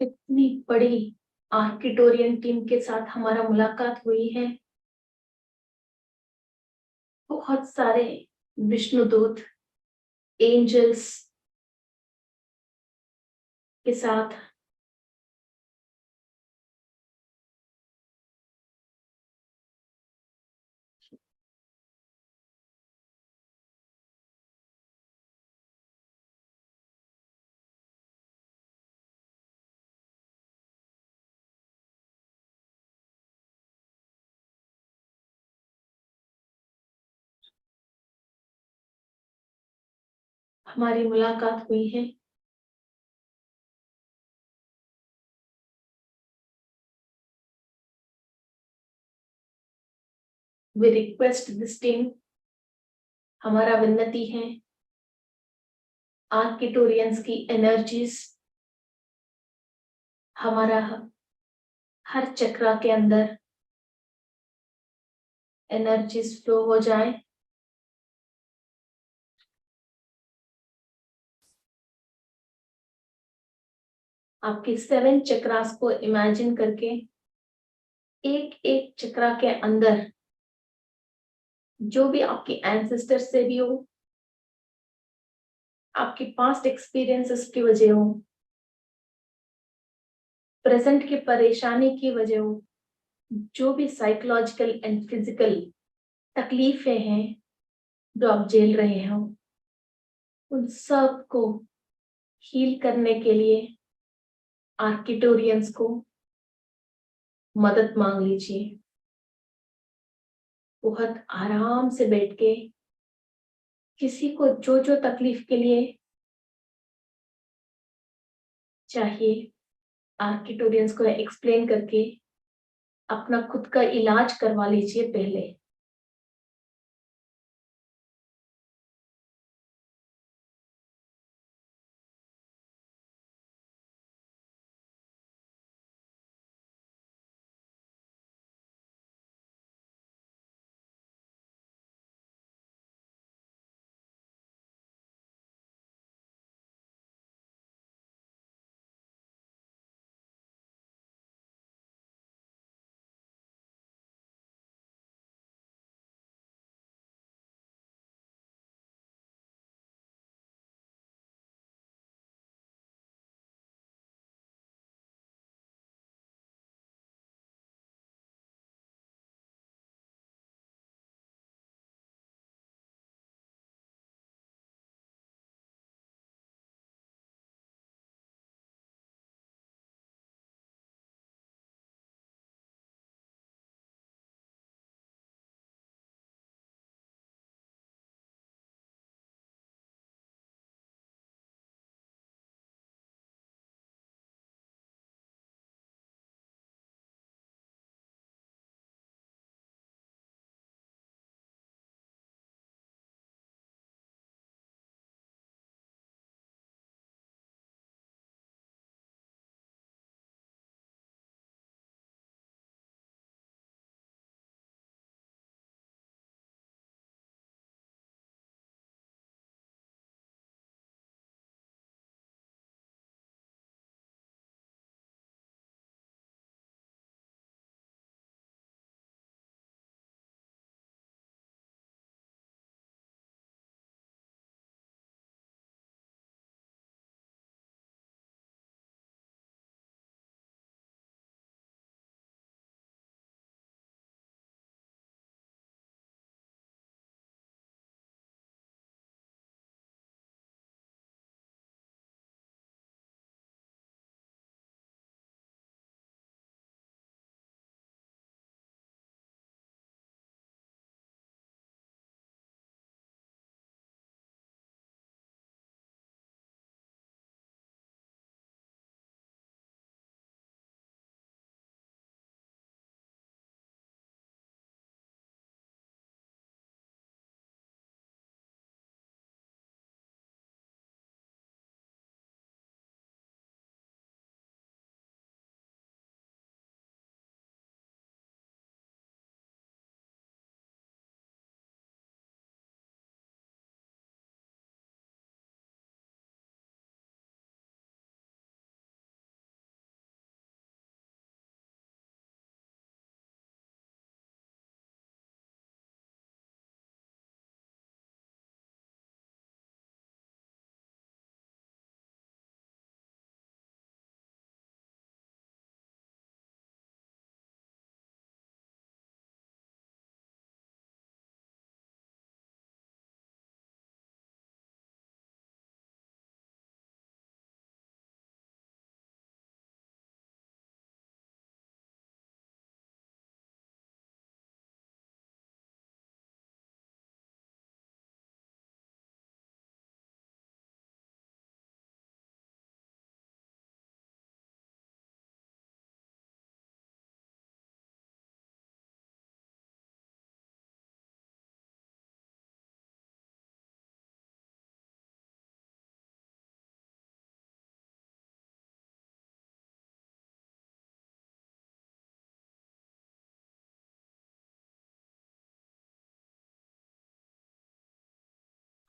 इतनी बड़ी आर्किटोरियन टीम के साथ हमारा मुलाकात हुई है। बहुत सारे विष्णुदूत, एंजल्स के साथ हमारी मुलाकात हुई है। वी रिक्वेस्ट दिस टीम, हमारा विनती है, आर्किटोरियंस की एनर्जीज हमारा हर चक्रा के अंदर एनर्जीज फ्लो हो जाए। आपके 7 चक्रास को इमेजिन करके एक एक चक्रा के अंदर जो भी आपके एंसेस्टर से भी हो, आपके पास्ट एक्सपीरियंसेस की वजह हो, प्रेजेंट की परेशानी की वजह हो, जो भी साइकोलॉजिकल एंड फिजिकल तकलीफें हैं जो आप झेल रहे हो, उन सब को हील करने के लिए आर्किटोरियंस को मदद मांग लीजिए। बहुत आराम से बैठ के किसी को जो जो तकलीफ के लिए चाहिए, आर्किटोरियंस को एक्सप्लेन करके अपना खुद का इलाज करवा लीजिए पहले।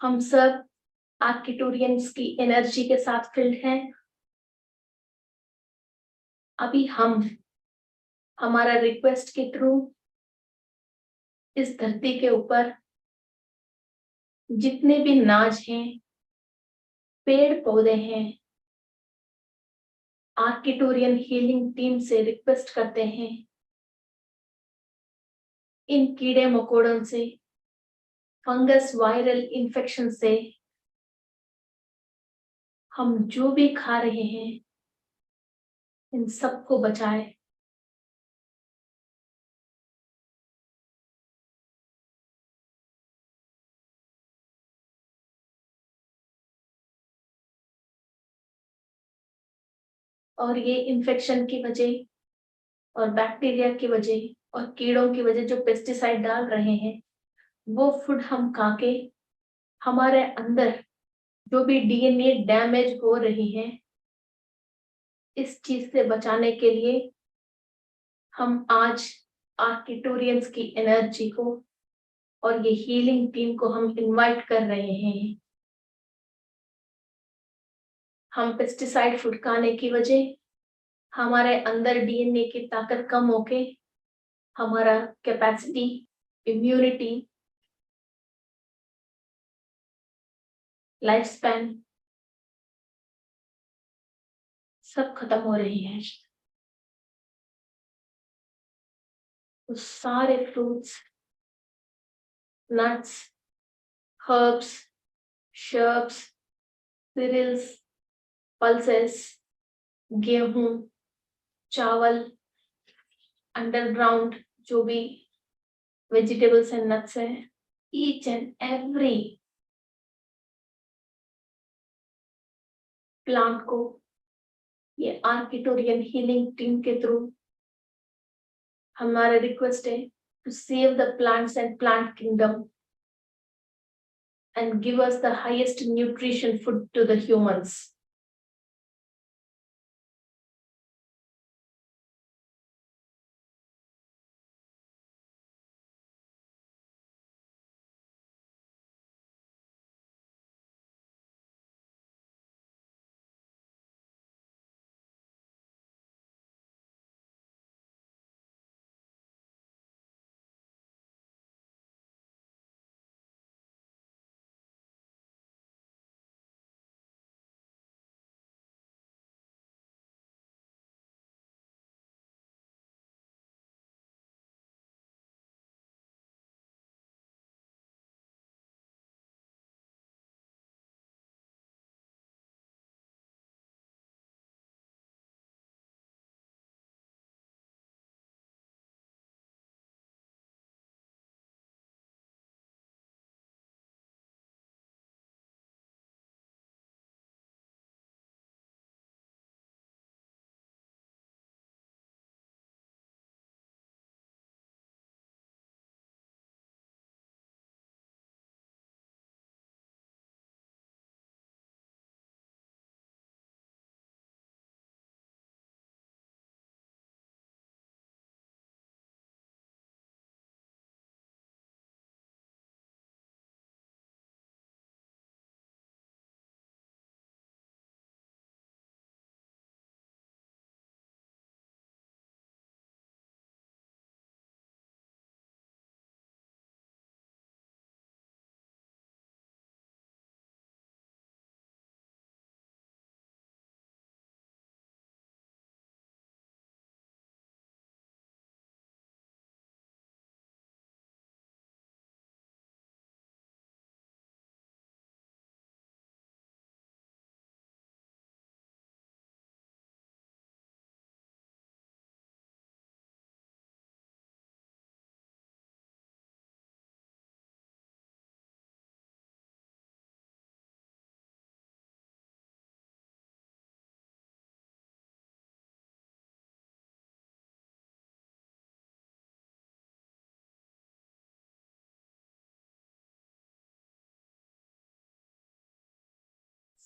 हम सब आर्किटोरियंस की एनर्जी के साथ फिल्ड हैं। अभी हम हमारा रिक्वेस्ट के थ्रू इस धरती के ऊपर जितने भी नाज हैं, पेड़ पौधे हैं, आर्किटोरियन हीलिंग टीम से रिक्वेस्ट करते हैं, इन कीड़े मकोड़ों से, फंगस वायरल इन्फेक्शन से हम जो भी खा रहे हैं इन सबको बचाए। और ये इन्फेक्शन की वजह और बैक्टीरिया की वजह और कीड़ों की वजह जो पेस्टिसाइड डाल रहे हैं, वो फूड हम खा के हमारे अंदर जो भी डीएनए डैमेज हो रही है, इस चीज से बचाने के लिए हम आज आर्किटोरियंस की एनर्जी को और ये हीलिंग टीम को हम इनवाइट कर रहे हैं। हम पेस्टिसाइड फूड खाने की वजह हमारे अंदर डीएनए की ताकत कम होके हमारा कैपेसिटी, इम्यूनिटी, लाइफ स्पैन सब खत्म हो रही है। तो सारे fruits, nuts, herbs, shrubs, cereals, pulses, गेहूं, चावल, अंडरग्राउंड जो भी वेजिटेबल्स एंड नट्स है, ईच एंड एवरी प्लांट को ये आर्किटोरियन हीलिंग टीम के थ्रू हमारा रिक्वेस्ट है to save the plants and plant kingdom and give us the highest nutrition food to the humans.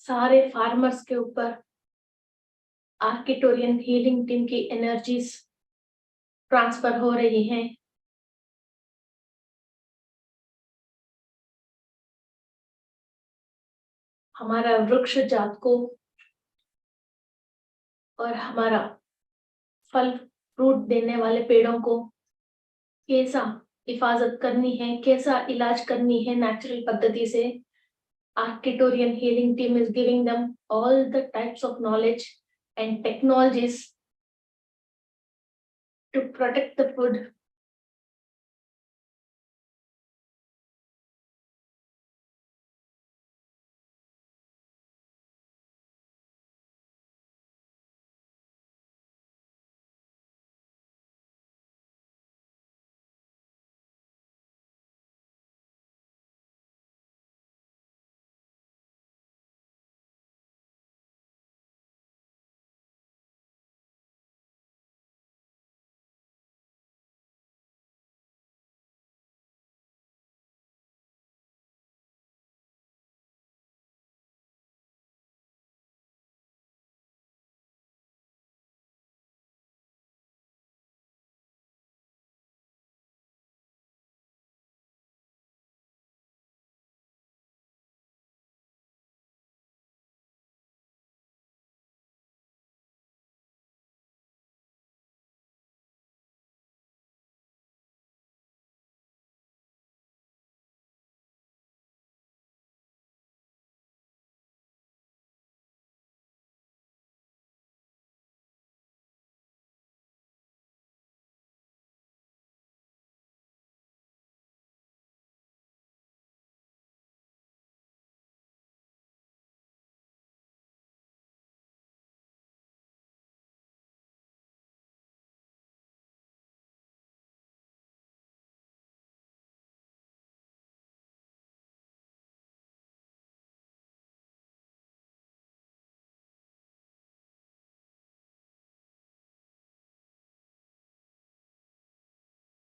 सारे फार्मर्स के ऊपर आर्किटोरियन हीलिंग टीम की एनर्जीज ट्रांसफर हो रही हैं। हमारा वृक्ष जात को और हमारा फल फ्रूट देने वाले पेड़ों को कैसा हिफाजत करनी है, कैसा इलाज करनी है नेचुरल पद्धति से, Arcturian healing team is giving them all the types of knowledge and technologies to protect the food.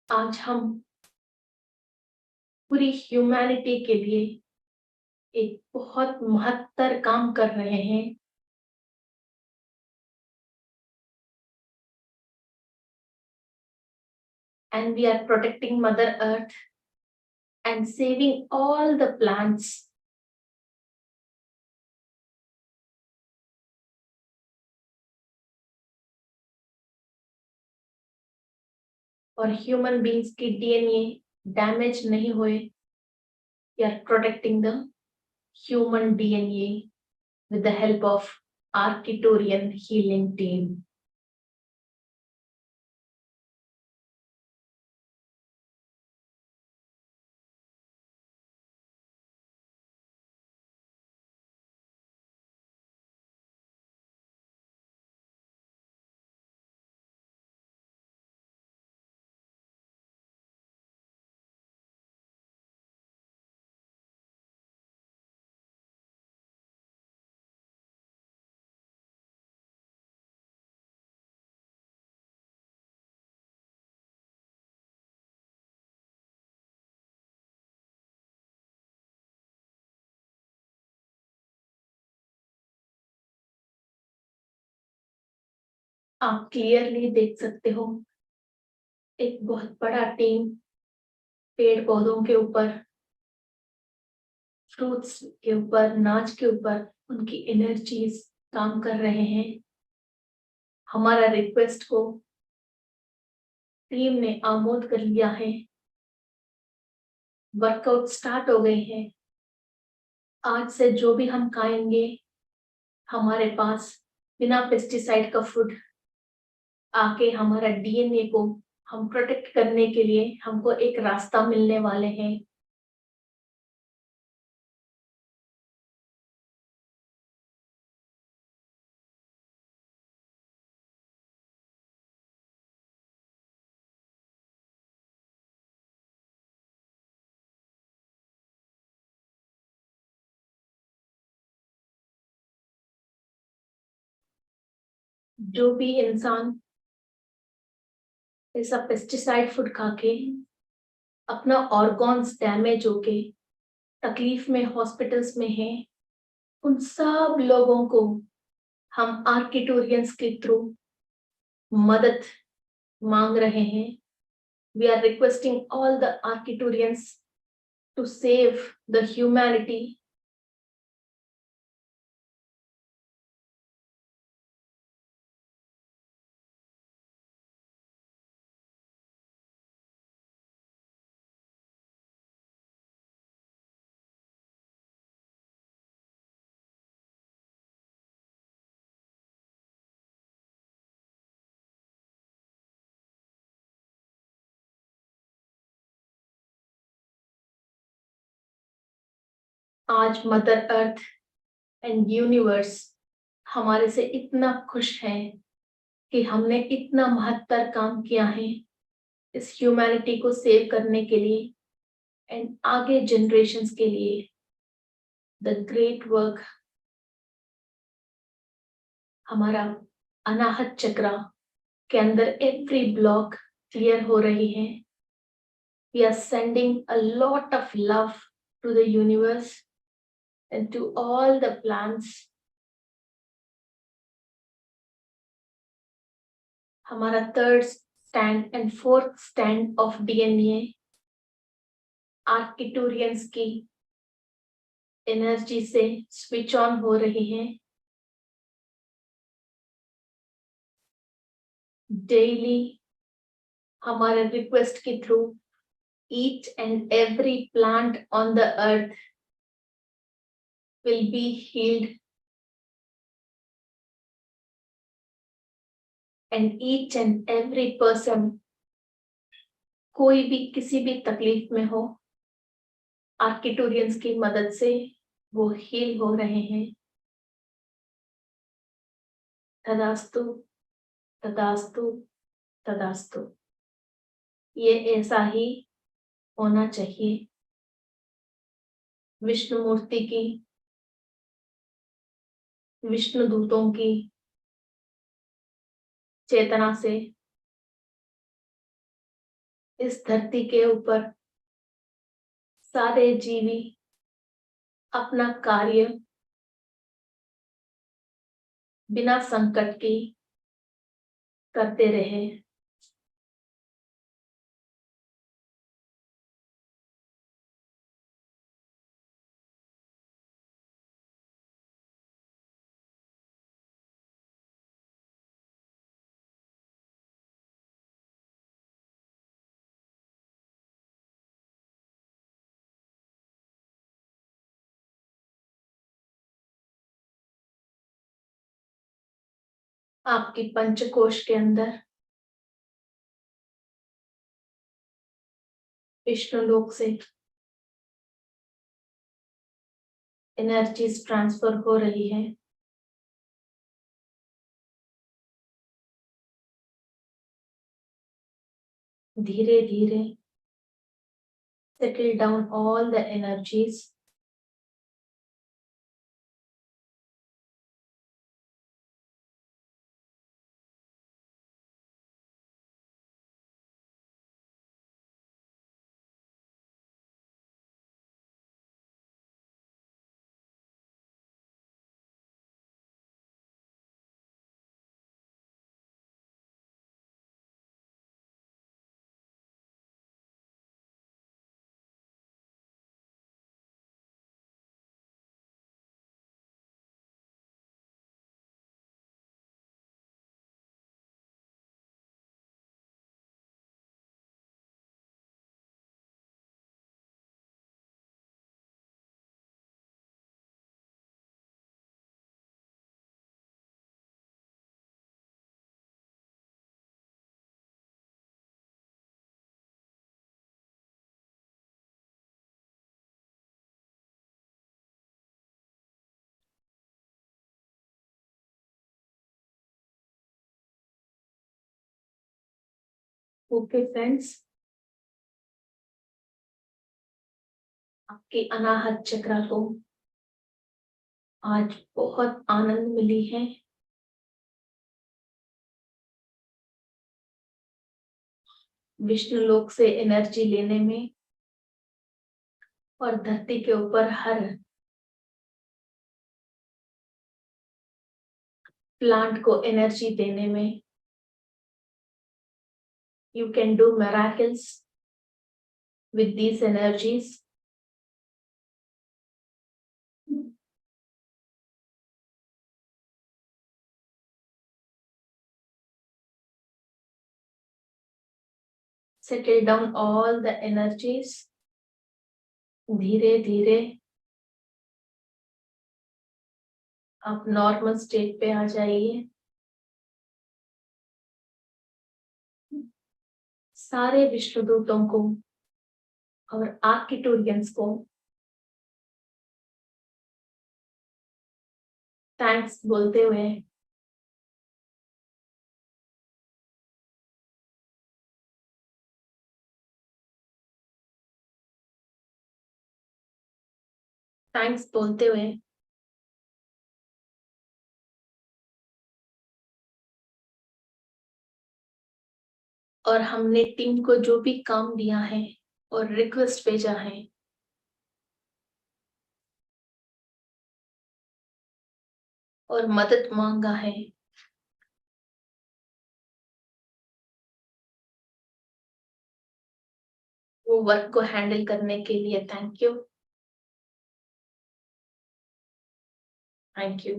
आज हम पूरी ह्यूमैनिटी के लिए एक बहुत महत्तर काम कर रहे हैं, and we are protecting Mother Earth and saving all the plants. और ह्यूमन बींग्स की डीएनए डैमेज नहीं हुए, we are protecting the human DNA with the help of Arcturian healing team. आप क्लियरली देख सकते हो एक बहुत बड़ा टीम पेड़ पौधों के ऊपर, फ्रूट्स के ऊपर, नाच के ऊपर उनकी एनर्जीज काम कर रहे हैं। हमारा रिक्वेस्ट को टीम ने आमोद कर लिया है, वर्कआउट स्टार्ट हो गए हैं। आज से जो भी हम खाएंगे हमारे पास बिना पेस्टिसाइड का फूड आके हमारा डीएनए को हम प्रोटेक्ट करने के लिए हमको एक रास्ता मिलने वाले हैं। जो भी इंसान ऐसा पेस्टिसाइड फूड खा के अपना ऑर्गन्स डैमेज होके तकलीफ में हॉस्पिटल्स में है, उन सब लोगों को हम आर्किटोरियंस के थ्रू मदद मांग रहे हैं। We are requesting all the Arcturians to save the humanity. आज मदर अर्थ एंड यूनिवर्स हमारे से इतना खुश है कि हमने इतना महत्तर काम किया है इस ह्यूमैनिटी को सेव करने के लिए एंड आगे जनरेशंस के लिए। द ग्रेट वर्क हमारा अनाहत चक्रा के अंदर एवरी ब्लॉक क्लियर हो रही है। We are sending a lot of love to the universe and to all the plants। हमारा third stand and fourth stand of DNA Arcturians की एनर्जी से स्विच ऑन हो रही है। डेली हमारे रिक्वेस्ट के through each and every plant on the earth will be healed and each and every person, कोई भी किसी भी तकलीफ में हो, आर्किटूरियंस की मदद से वो हील हो रहे हैं। तदास्तु तदास्तु तदास्तु। ये ऐसा ही होना चाहिए। विष्णु मूर्ति की, विष्णु दूतों की चेतना से इस धरती के ऊपर सारे जीवी अपना कार्य बिना संकट के करते रहे। आपकी पंचकोश के अंदर विष्णु लोक से एनर्जीज ट्रांसफर हो रही है। धीरे धीरे settle down all the energies। Okay friends, आपके अनाहत चक्र को आज बहुत आनंद मिली है। विष्णु लोक से एनर्जी लेने में और धरती के ऊपर हर प्लांट को एनर्जी देने में you can do miracles with these energies। Settle down all the energies। धीरे धीरे आप नॉर्मल स्टेट पे आ जाइए। सारे विष्णुदूतों को और आर्किटूरियंस को थैंक्स बोलते हुए, थैंक्स बोलते हुए, और हमने टीम को जो भी काम दिया है और रिक्वेस्ट भेजा है, और मदद मांगा है, वो वर्क को हैंडल करने के लिए thank you, thank you,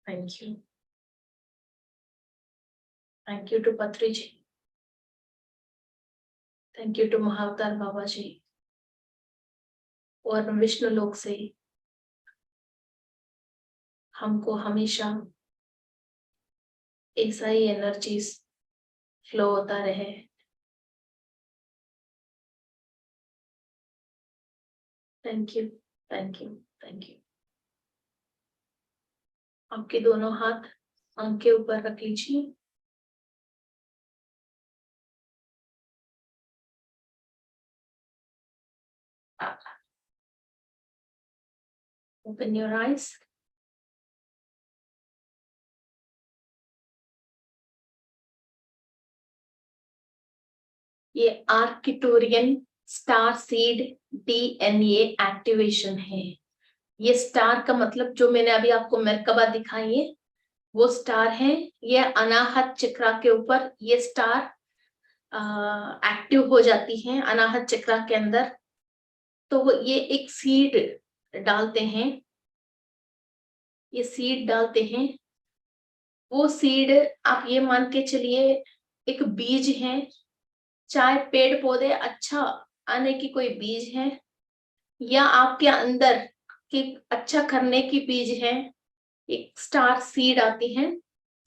thank you, thank you to Patri ji, thank you to Mahavatar Baba ji, और विष्णु लोक से हमको हमेशा ऐसा ही एनर्जीज फ्लो होता रहे। Thank you, thank you, thank you. आपके दोनों हाथ आंख के ऊपर रख लीजिए। Open your eyes. ये आर्किटोरियन स्टार सीड डीएनए एक्टिवेशन है। ये स्टार का मतलब जो मैंने अभी आपको मरकबा दिखाई है वो स्टार है। ये अनाहत चक्रा के ऊपर ये स्टार एक्टिव हो जाती है अनाहत चक्रा के अंदर। तो वो ये एक सीड डालते हैं, ये सीड डालते हैं। वो सीड आप ये मान के चलिए एक बीज है, चाहे पेड़ पौधे अच्छा आने की कोई बीज है या आपके अंदर के अच्छा करने की बीज है, एक स्टार सीड आती है।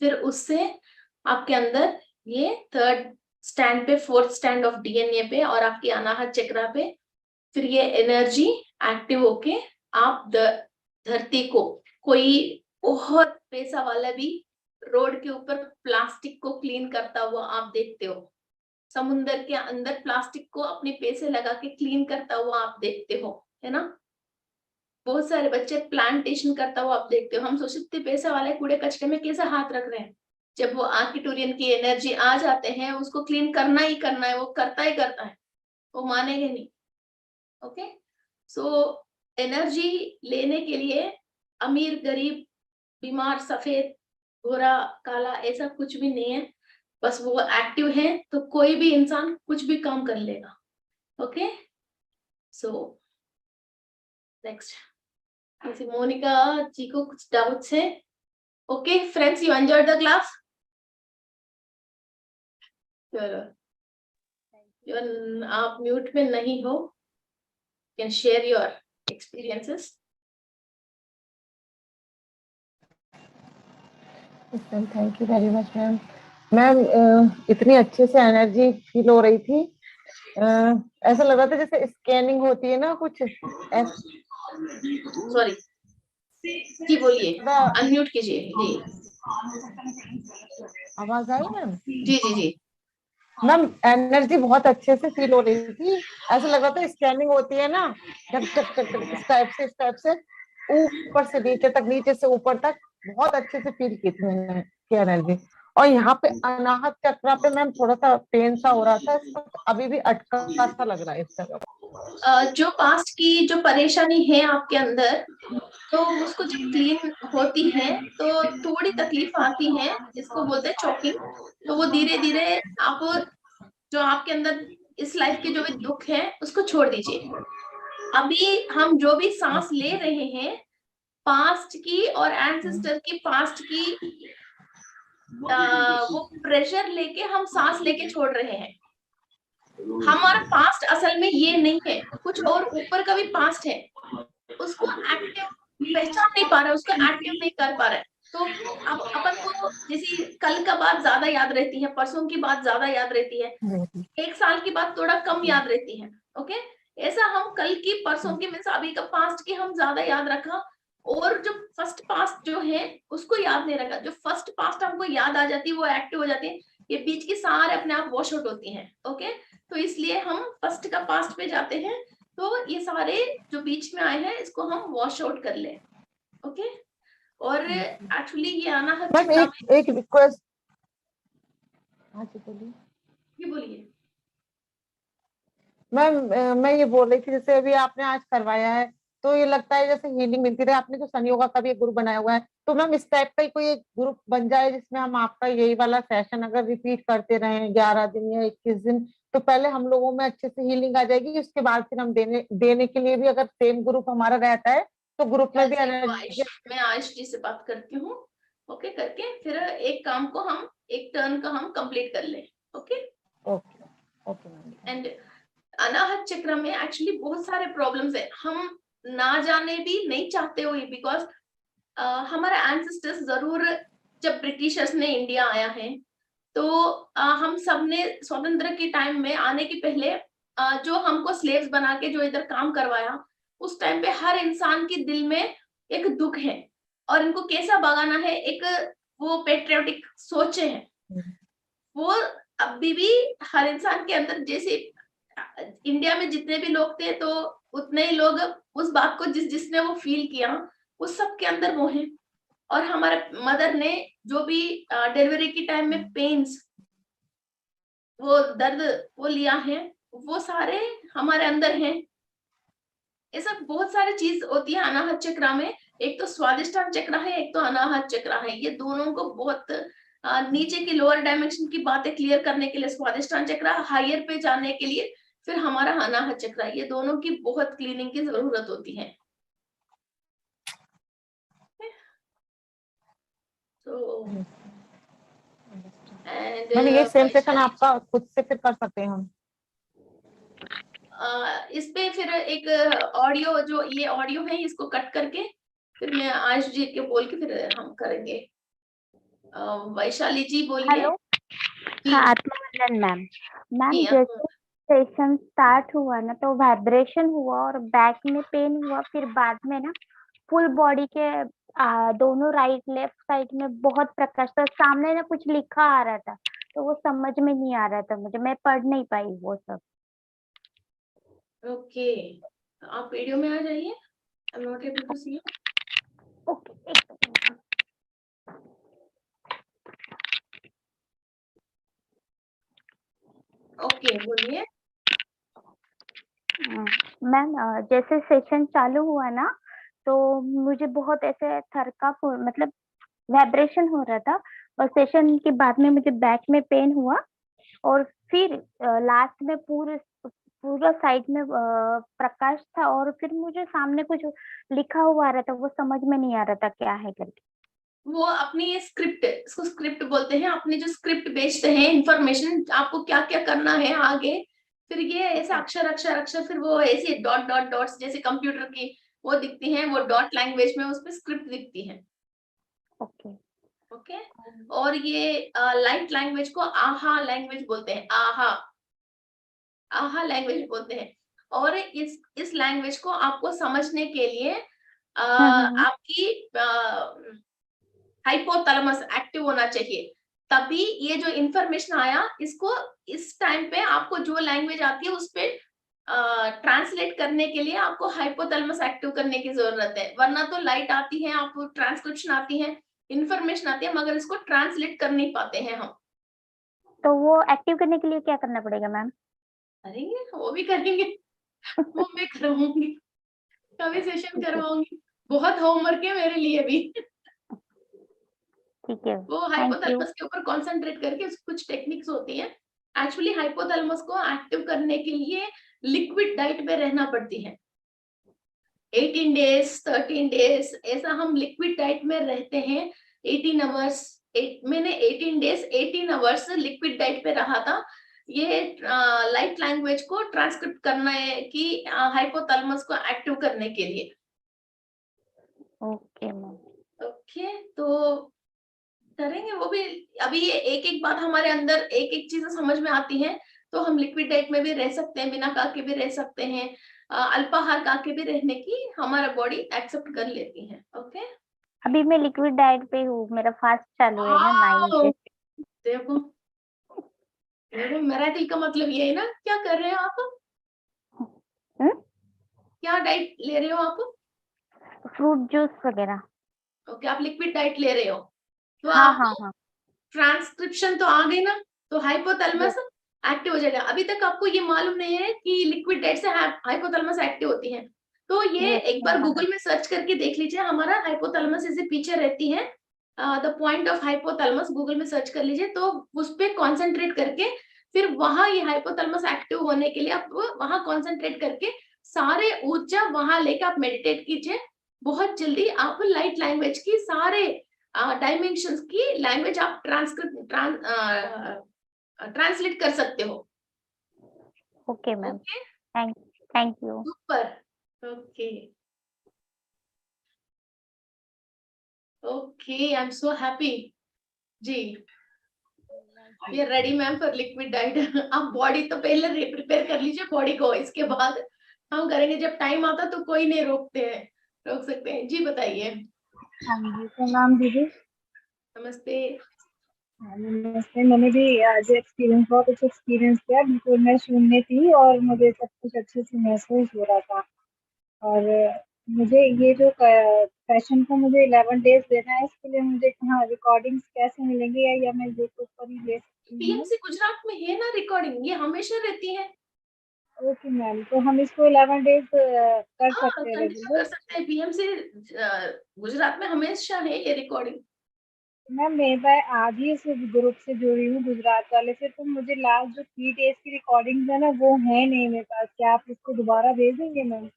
फिर उससे आपके अंदर ये थर्ड स्टैंड पे, फोर्थ स्टैंड ऑफ डीएनए पे और आपकी अनाहत चक्रा पे फिर ये एनर्जी एक्टिव होके आप धरती को, कोई बहुत पैसा वाला भी रोड के ऊपर प्लास्टिक को क्लीन करता हुआ आप देखते हो, समुद्र के अंदर प्लास्टिक को अपने पैसे लगा के क्लीन करता हुआ आप देखते हो, है ना। बहुत सारे बच्चे प्लांटेशन करता हुआ आप देखते हो। हम सोचते पैसे वाले कूड़े कचरे में कैसे हाथ रख रहे हैं, जब वो आर्किटोरियन की एनर्जी आ जाते हैं उसको क्लीन करना ही करना है, वो करता ही करता है, वो मानेंगे नहीं। ओके, सो एनर्जी लेने के लिए अमीर गरीब बीमार सफेद गोरा काला ऐसा कुछ भी नहीं है, बस वो एक्टिव है तो कोई भी इंसान कुछ भी काम कर लेगा। ओके, सो नेक्स्ट किसी मोनिका जी को कुछ डाउट्स है? Okay friends, you enjoyed the class? चलो, आप म्यूट में नहीं हो, can share your experiences. Thank you very much ma'am. Ma'am इतनी अच्छे से एनर्जी फील हो रही थी, ऐसा लग रहा था जैसे स्कैनिंग होती है ना कुछ। सॉरी जी, बोलिए, अनम्यूट कीजिए जी। आवाज आई मैम? जी जी जी मैम एनर्जी बहुत अच्छे से फील हो रही थी, ऐसा लग रहा था स्कैनिंग होती है ना, टक टक टक टक इस टाइप से ऊपर से नीचे तक, नीचे से ऊपर तक बहुत अच्छे से फील की थी मैंने की एनर्जी। और यहाँ पे अनाहत चक्रा पे मैम थोड़ा सा पेन सा हो रहा था, अभी भी अटका सा लग रहा है इस तरह। जो पास्ट की जो परेशानी है आपके अंदर, तो उसको जब क्लीन होती है तो थोड़ी तकलीफ आती है जिसको बोलते हैं चॉकिंग। तो वो धीरे धीरे आप जो आपके अंदर इस लाइफ के जो भी दुख है उसको छोड़ दीजिए। अभी हम जो भी सांस ले रहे हैं पास्ट की और एंसेस्टर की पास्ट की वो प्रेशर लेके हम सांस लेके छोड़ रहे हैं। हमारा पास्ट असल में ये नहीं है, कुछ और ऊपर का भी पास्ट है, उसको एक्टिव पहचान नहीं पा रहा है, उसको एक्टिव नहीं कर पा रहा है। तो अब अपन को जैसे कल का बात ज्यादा याद रहती है, परसों की बात ज्यादा याद रहती है, एक साल की बात थोड़ा कम याद रहती है। ओके, ऐसा हम कल की परसों की मीन्स अभी का पास्ट की हम ज्यादा याद रखा और जो फर्स्ट पास्ट जो है उसको याद नहीं रखा, जो फर्स्ट पास्ट हमको याद आ जाती है वो एक्टिव हो जाती है, ये बीच की सारे अपने आप वॉश आउट होती हैं। ओके, तो इसलिए हम फर्स्ट का पास्ट पे जाते हैं, तो ये सारे जो बीच में आए हैं इसको हम वॉश आउट कर ले। ओके, और एक्चुअली ये अनाहत मैम चक्र में, एक रिक्वेस्ट। हाँ जी बोलिए। ये बोलिए। मैम मैं ये बोल रही थी, जैसे अभी आपने आज करवाया है तो ये लगता है जैसे हीलिंग मिलती रहे। आपने जो सन योगा का भी एक ग्रुप बनाया हुआ है, तो मैम इस टाइप का ही कोई एक ग्रुप बन जाए जिसमें हम आपका यही वाला सेशन अगर रिपीट करते रहे 11 दिन या 21 दिन, तो पहले हम लोगों में अच्छे से हीलिंग आ जाएगी। उसके बाद फिर हम देने के लिए भी अगर सेम ग्रुप हमारा रहता है तो ग्रुप में भी एनर्जी। मैं आयुष जी से बात करती हूँ। ओके, करके फिर एक काम को हम, एक टर्न का हम कंप्लीट कर लें। Okay okay okay ma'am. And Anahata chakra में एक्चुअली बहुत सारे प्रॉब्लम्स है, हम ना जाने भी नहीं चाहते हुए, बिकॉज हमारे एंसेस्टर्स जरूर, जब ब्रिटिशर्स ने इंडिया आया है तो हम सब ने स्वतंत्र के टाइम में आने के पहले जो हमको स्लेव्स बना के जो इधर काम करवाया, उस टाइम पे हर इंसान के दिल में एक दुख है और इनको कैसा भगाना है, एक वो पेट्रियोटिक सोचे हैं वो अभी भी हर इंसान के अंदर। जैसे इंडिया में जितने भी लोग थे तो उतने ही लोग उस बात को जिसने वो फील किया, उस सब के अंदर वो है। और हमारे मदर ने जो भी डिलीवरी के टाइम में पेन्स, वो दर्द वो लिया है, वो सारे हमारे अंदर हैं। ऐसा बहुत सारी चीज होती है अनाहत चक्र में। एक तो स्वादिष्टान चक्र है, एक तो अनाहत चक्र है। ये दोनों को बहुत नीचे की लोअर डायमेंशन की बातें क्लियर करने के लिए स्वादिष्टान चक्र, हायर पे जाने के लिए फिर हमारा अनाहत चक्र, ये दोनों की बहुत क्लीनिंग की जरूरत होती है। तो मैंने ये सेम सेशन वैशाली आपका खुद से फिर कर सकते हैं हम? इस पे फिर एक ऑडियो, जो ये ऑडियो है इसको कट करके फिर मैं आयुष जी के बोल के फिर हम करेंगे। वैशाली जी बोलिए। हेलो। जी हाँ, आत्मवंदन मैम। मैम जी जैसे सेशन स्टार्ट हुआ ना तो वाइब्रेशन हुआ और बैक में पेन हुआ, फिर बाद में ना फुल बॉडी के दोनों राइट लेफ्ट साइड में बहुत प्रकाश था। सामने ना कुछ लिखा आ रहा था तो वो समझ में नहीं आ रहा था मुझे, मैं पढ़ नहीं पाई वो सब। ओके, आप वीडियो में आ जाइए। I am not able to see. Okay, okay बोलिए। मैम जैसे सेशन चालू हुआ ना तो मुझे बहुत ऐसे थरका मतलब वाइब्रेशन हो रहा था, और सेशन के बाद में मुझे बैक में पेन हुआ, और फिर लास्ट में पूरे पूरा साइड में प्रकाश था, और फिर मुझे सामने कुछ लिखा हुआ आ रहा था, वो समझ में नहीं आ रहा था क्या है करके। वो अपनी ये स्क्रिप्ट, इसको स्क्रिप्ट बोलते हैं, अपनी जो स्क्रिप्ट बेचते हैं इंफॉर्मेशन, आपको क्या क्या करना है आगे, फिर ये ऐसे अक्षर अक्षर अक्षर, फिर वो ऐसे डॉट डॉट डॉट्स जैसे कंप्यूटर की वो दिखती हैं, वो डॉट लैंग्वेज में उसमें स्क्रिप्ट दिखती है। ओके ओके, और ये लाइट लैंग्वेज को आहा लैंग्वेज बोलते हैं, आहा आहा लैंग्वेज बोलते हैं। और इस लैंग्वेज को आपको समझने के लिए आपकी हाइपोथैलेमस एक्टिव होना चाहिए, तभी ये जो इंफॉर्मेशन आया इसको इस टाइम पे आपको जो लैंग्वेज आती है उस पे ट्रांसलेट करने के लिए आपको हाइपोथैलेमस एक्टिव करने की जरूरत है। वरना तो लाइट आती है, आपको ट्रांसक्रिप्शन आती है, इंफॉर्मेशन आती है, मगर इसको ट्रांसलेट कर नहीं पाते हैं हम। तो वो एक्टिव करने के लिए क्या करना पड़ेगा मैम? करेंगे, वो भी करेंगे। वो मैं करवाऊंगी, कभी सेशन ठीक है, करवाऊंगी। बहुत होमवर्क है मेरे लिए भी। ठीक है, वो थैंक यू। हाइपोथैलेमस के ऊपर कंसंट्रेट करके कुछ टेक्निक्स होती हैं। एक्चुअली हाइपोथैलेमस को एक्टिव करने के लिए लिक्विड डाइट पे रहना पड़ती है। 18 डेज 13 डेज ऐसा हम लिक्विड डाइट में रहते हैं। 18 आवर्स, मैंने 18 डेज 18 आवर्स लिक्विड डाइट पे रहा था। ये लाइट लैंग्वेज को ट्रांसक्रिप्ट करना है कि हाइपोथैलेमस को एक्टिव करने के लिए। Okay ma'am. ओके, तो करेंगे वो भी। अभी ये एक एक बात हमारे अंदर एक एक चीज समझ में आती है, तो हम लिक्विड डाइट में भी रह सकते हैं, बिना खा के भी रह सकते हैं, अल्पाहार खा के भी रहने की हमारा बॉडी एक्सेप्ट कर लेती है। ओके, अभी मैं लिक्विड डाइट पे हूँ, मेरा फास्ट चालू है ना 9 से। देखो देखो, मिरेकल का मतलब ये है ना। क्या कर रहे हो आप? क्या डाइट ले रहे हो आप? फ्रूट जूस वगैरह। ओके, आप लिक्विड डाइट ले रहे हो, तो हाँ आपको हाँ हाँ। ट्रांसक्रिप्शन तो आ गई ना, तो हाइपोथैलेमस Yes. एक्टिव हो जाएगा। अभी तक आपको ये मालूम नहीं है कि लिक्विड डाइट से हाइपोथैलेमस एक्टिव होती है, तो ये Yes, एक बार हाँ। गूगल में सर्च करके देख लीजिए। हमारा हाइपोथैलेमस इससे पीछे रहती है, the point of hypothalamus Google में सर्च कर लीजिए, तो उस पर कॉन्सेंट्रेट करके फिर वहां ये हाइपोथैलेमस एक्टिव होने के लिए आप वहां कॉन्सेंट्रेट करके सारे ऊर्जा वहां लेके आप मेडिटेट कीजिए। बहुत जल्दी आप लाइट लैंग्वेज की सारे डायमेंशंस की लैंग्वेज आप ट्रांसलेट कर सकते हो। Okay ma'am, okay, thank you. Super. Okay okay, I am so happy जी। We are ready ma'am for liquid diet. आप बॉडी तो पहले प्रिपेयर कर लीजिए बॉडी को, इसके बाद हम करेंगे जब टाइम आता तो कोई नहीं रोक सकते हैं जी। बताइए। हाँ जी, प्रणाम दीदी। नमस्ते। नमस्ते। मैंने भी आज एक्सपीरियंस, बहुत अच्छा एक्सपीरियंस किया। बिल्कुल मैं शून्य थी और मुझे सब कुछ अच्छे से महसूस हो रहा था। और मुझे ये जो सेशन को मुझे 11 डेज देना है, इसके लिए मुझे कहाँ रिकॉर्डिंग्स कैसे मिलेंगी, या मैं यूट्यूब पर ही ले सकती हूँ? पीएमसी गुजरात में है ना रिकॉर्डिंग, ये हमेशा रहती है। ओके मैम, तो हम इसको 11 डेज कर सकते हैं कंटिन्यू कर रेगुलर? सकते हैं। पीएमसी गुजरात में हमेशा है ये रिकॉर्डिंग। मैम मैं आज ही इस ग्रुप से जुड़ी हूँ, गुजरात वाले से, तो मुझे लास्ट जो 3 डेज की रिकॉर्डिंग है ना, वो है नहीं मेरे पास। क्या आप इसको दोबारा भेजेंगे मैम?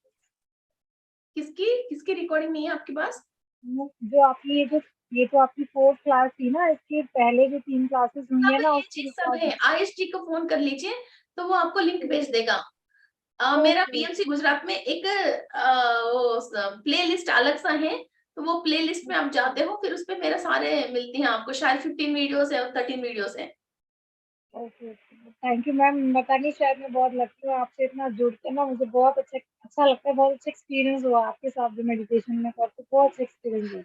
किसकी किसकी रिकॉर्डिंग नहीं है आपके पास? जो आपकी ये तो आपकी 4th क्लास थी ना, इसके पहले जो 3 क्लासेस हुई है सब ना, ये उसकी चीज सब रिकॉर्डिंग। है। आयुष जी को फोन कर लीजिए, तो वो आपको लिंक भेज देगा। मेरा पीएमसी गुजरात में एक प्ले लिस्ट अलग सा है, तो वो प्ले लिस्ट में आप जाते हो, फिर उस पे मेरा सारे मिलती हैं आपको। शायद 15 वीडियोस है और 13 वीडियोस है। Okay, thank you ma'am. पता नहीं, शायद मैं बहुत लकी हूँ आपसे इतना जुड़ के ना, मुझे बहुत अच्छा लगता है। बहुत अच्छा एक्सपीरियंस हुआ आपके साथ जो मेडिटेशन में करते, बहुत अच्छा एक्सपीरियंस हुआ।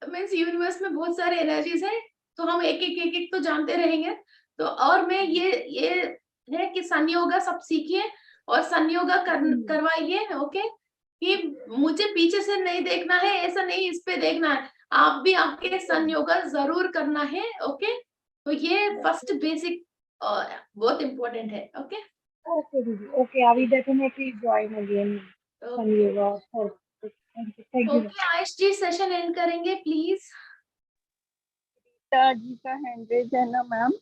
मीन्स यूनिवर्स में बहुत सारे एनर्जीज है, तो हम एक एक तो जानते रहेंगे। तो और मैं ये है कि सन योगा सब सीखिए और सन योगा करवाइए। ओके, कि मुझे पीछे से नहीं देखना है, ऐसा नहीं, इस पे देखना है। आप भी आपके सन योगा जरूर करना है। ओके, तो ये फर्स्ट बेसिक बहुत इम्पोर्टेंट है। ओके ओके दीदी, okay, I will definitely join again sun yoga. Thank you. Okay Ayush ji, session end करेंगे प्लीज। जी का हैंड रेज है ना मैम?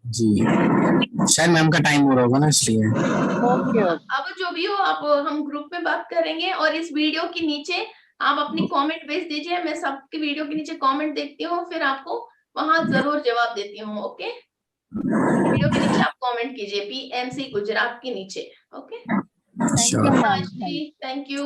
जी, शायद मैम का टाइम हो रहा होगा ना, इसलिए। ओके अब जो भी हो, आप हम ग्रुप में बात करेंगे, और इस वीडियो के नीचे आप अपनी कमेंट भेज दीजिए। मैं सबके वीडियो के नीचे कमेंट देखती हूँ, फिर आपको वहां जरूर जवाब देती हूँ। ओके, वीडियो के नीचे आप कमेंट कीजिए पीएमसी गुजरात के नीचे। Okay, sure. Thank you.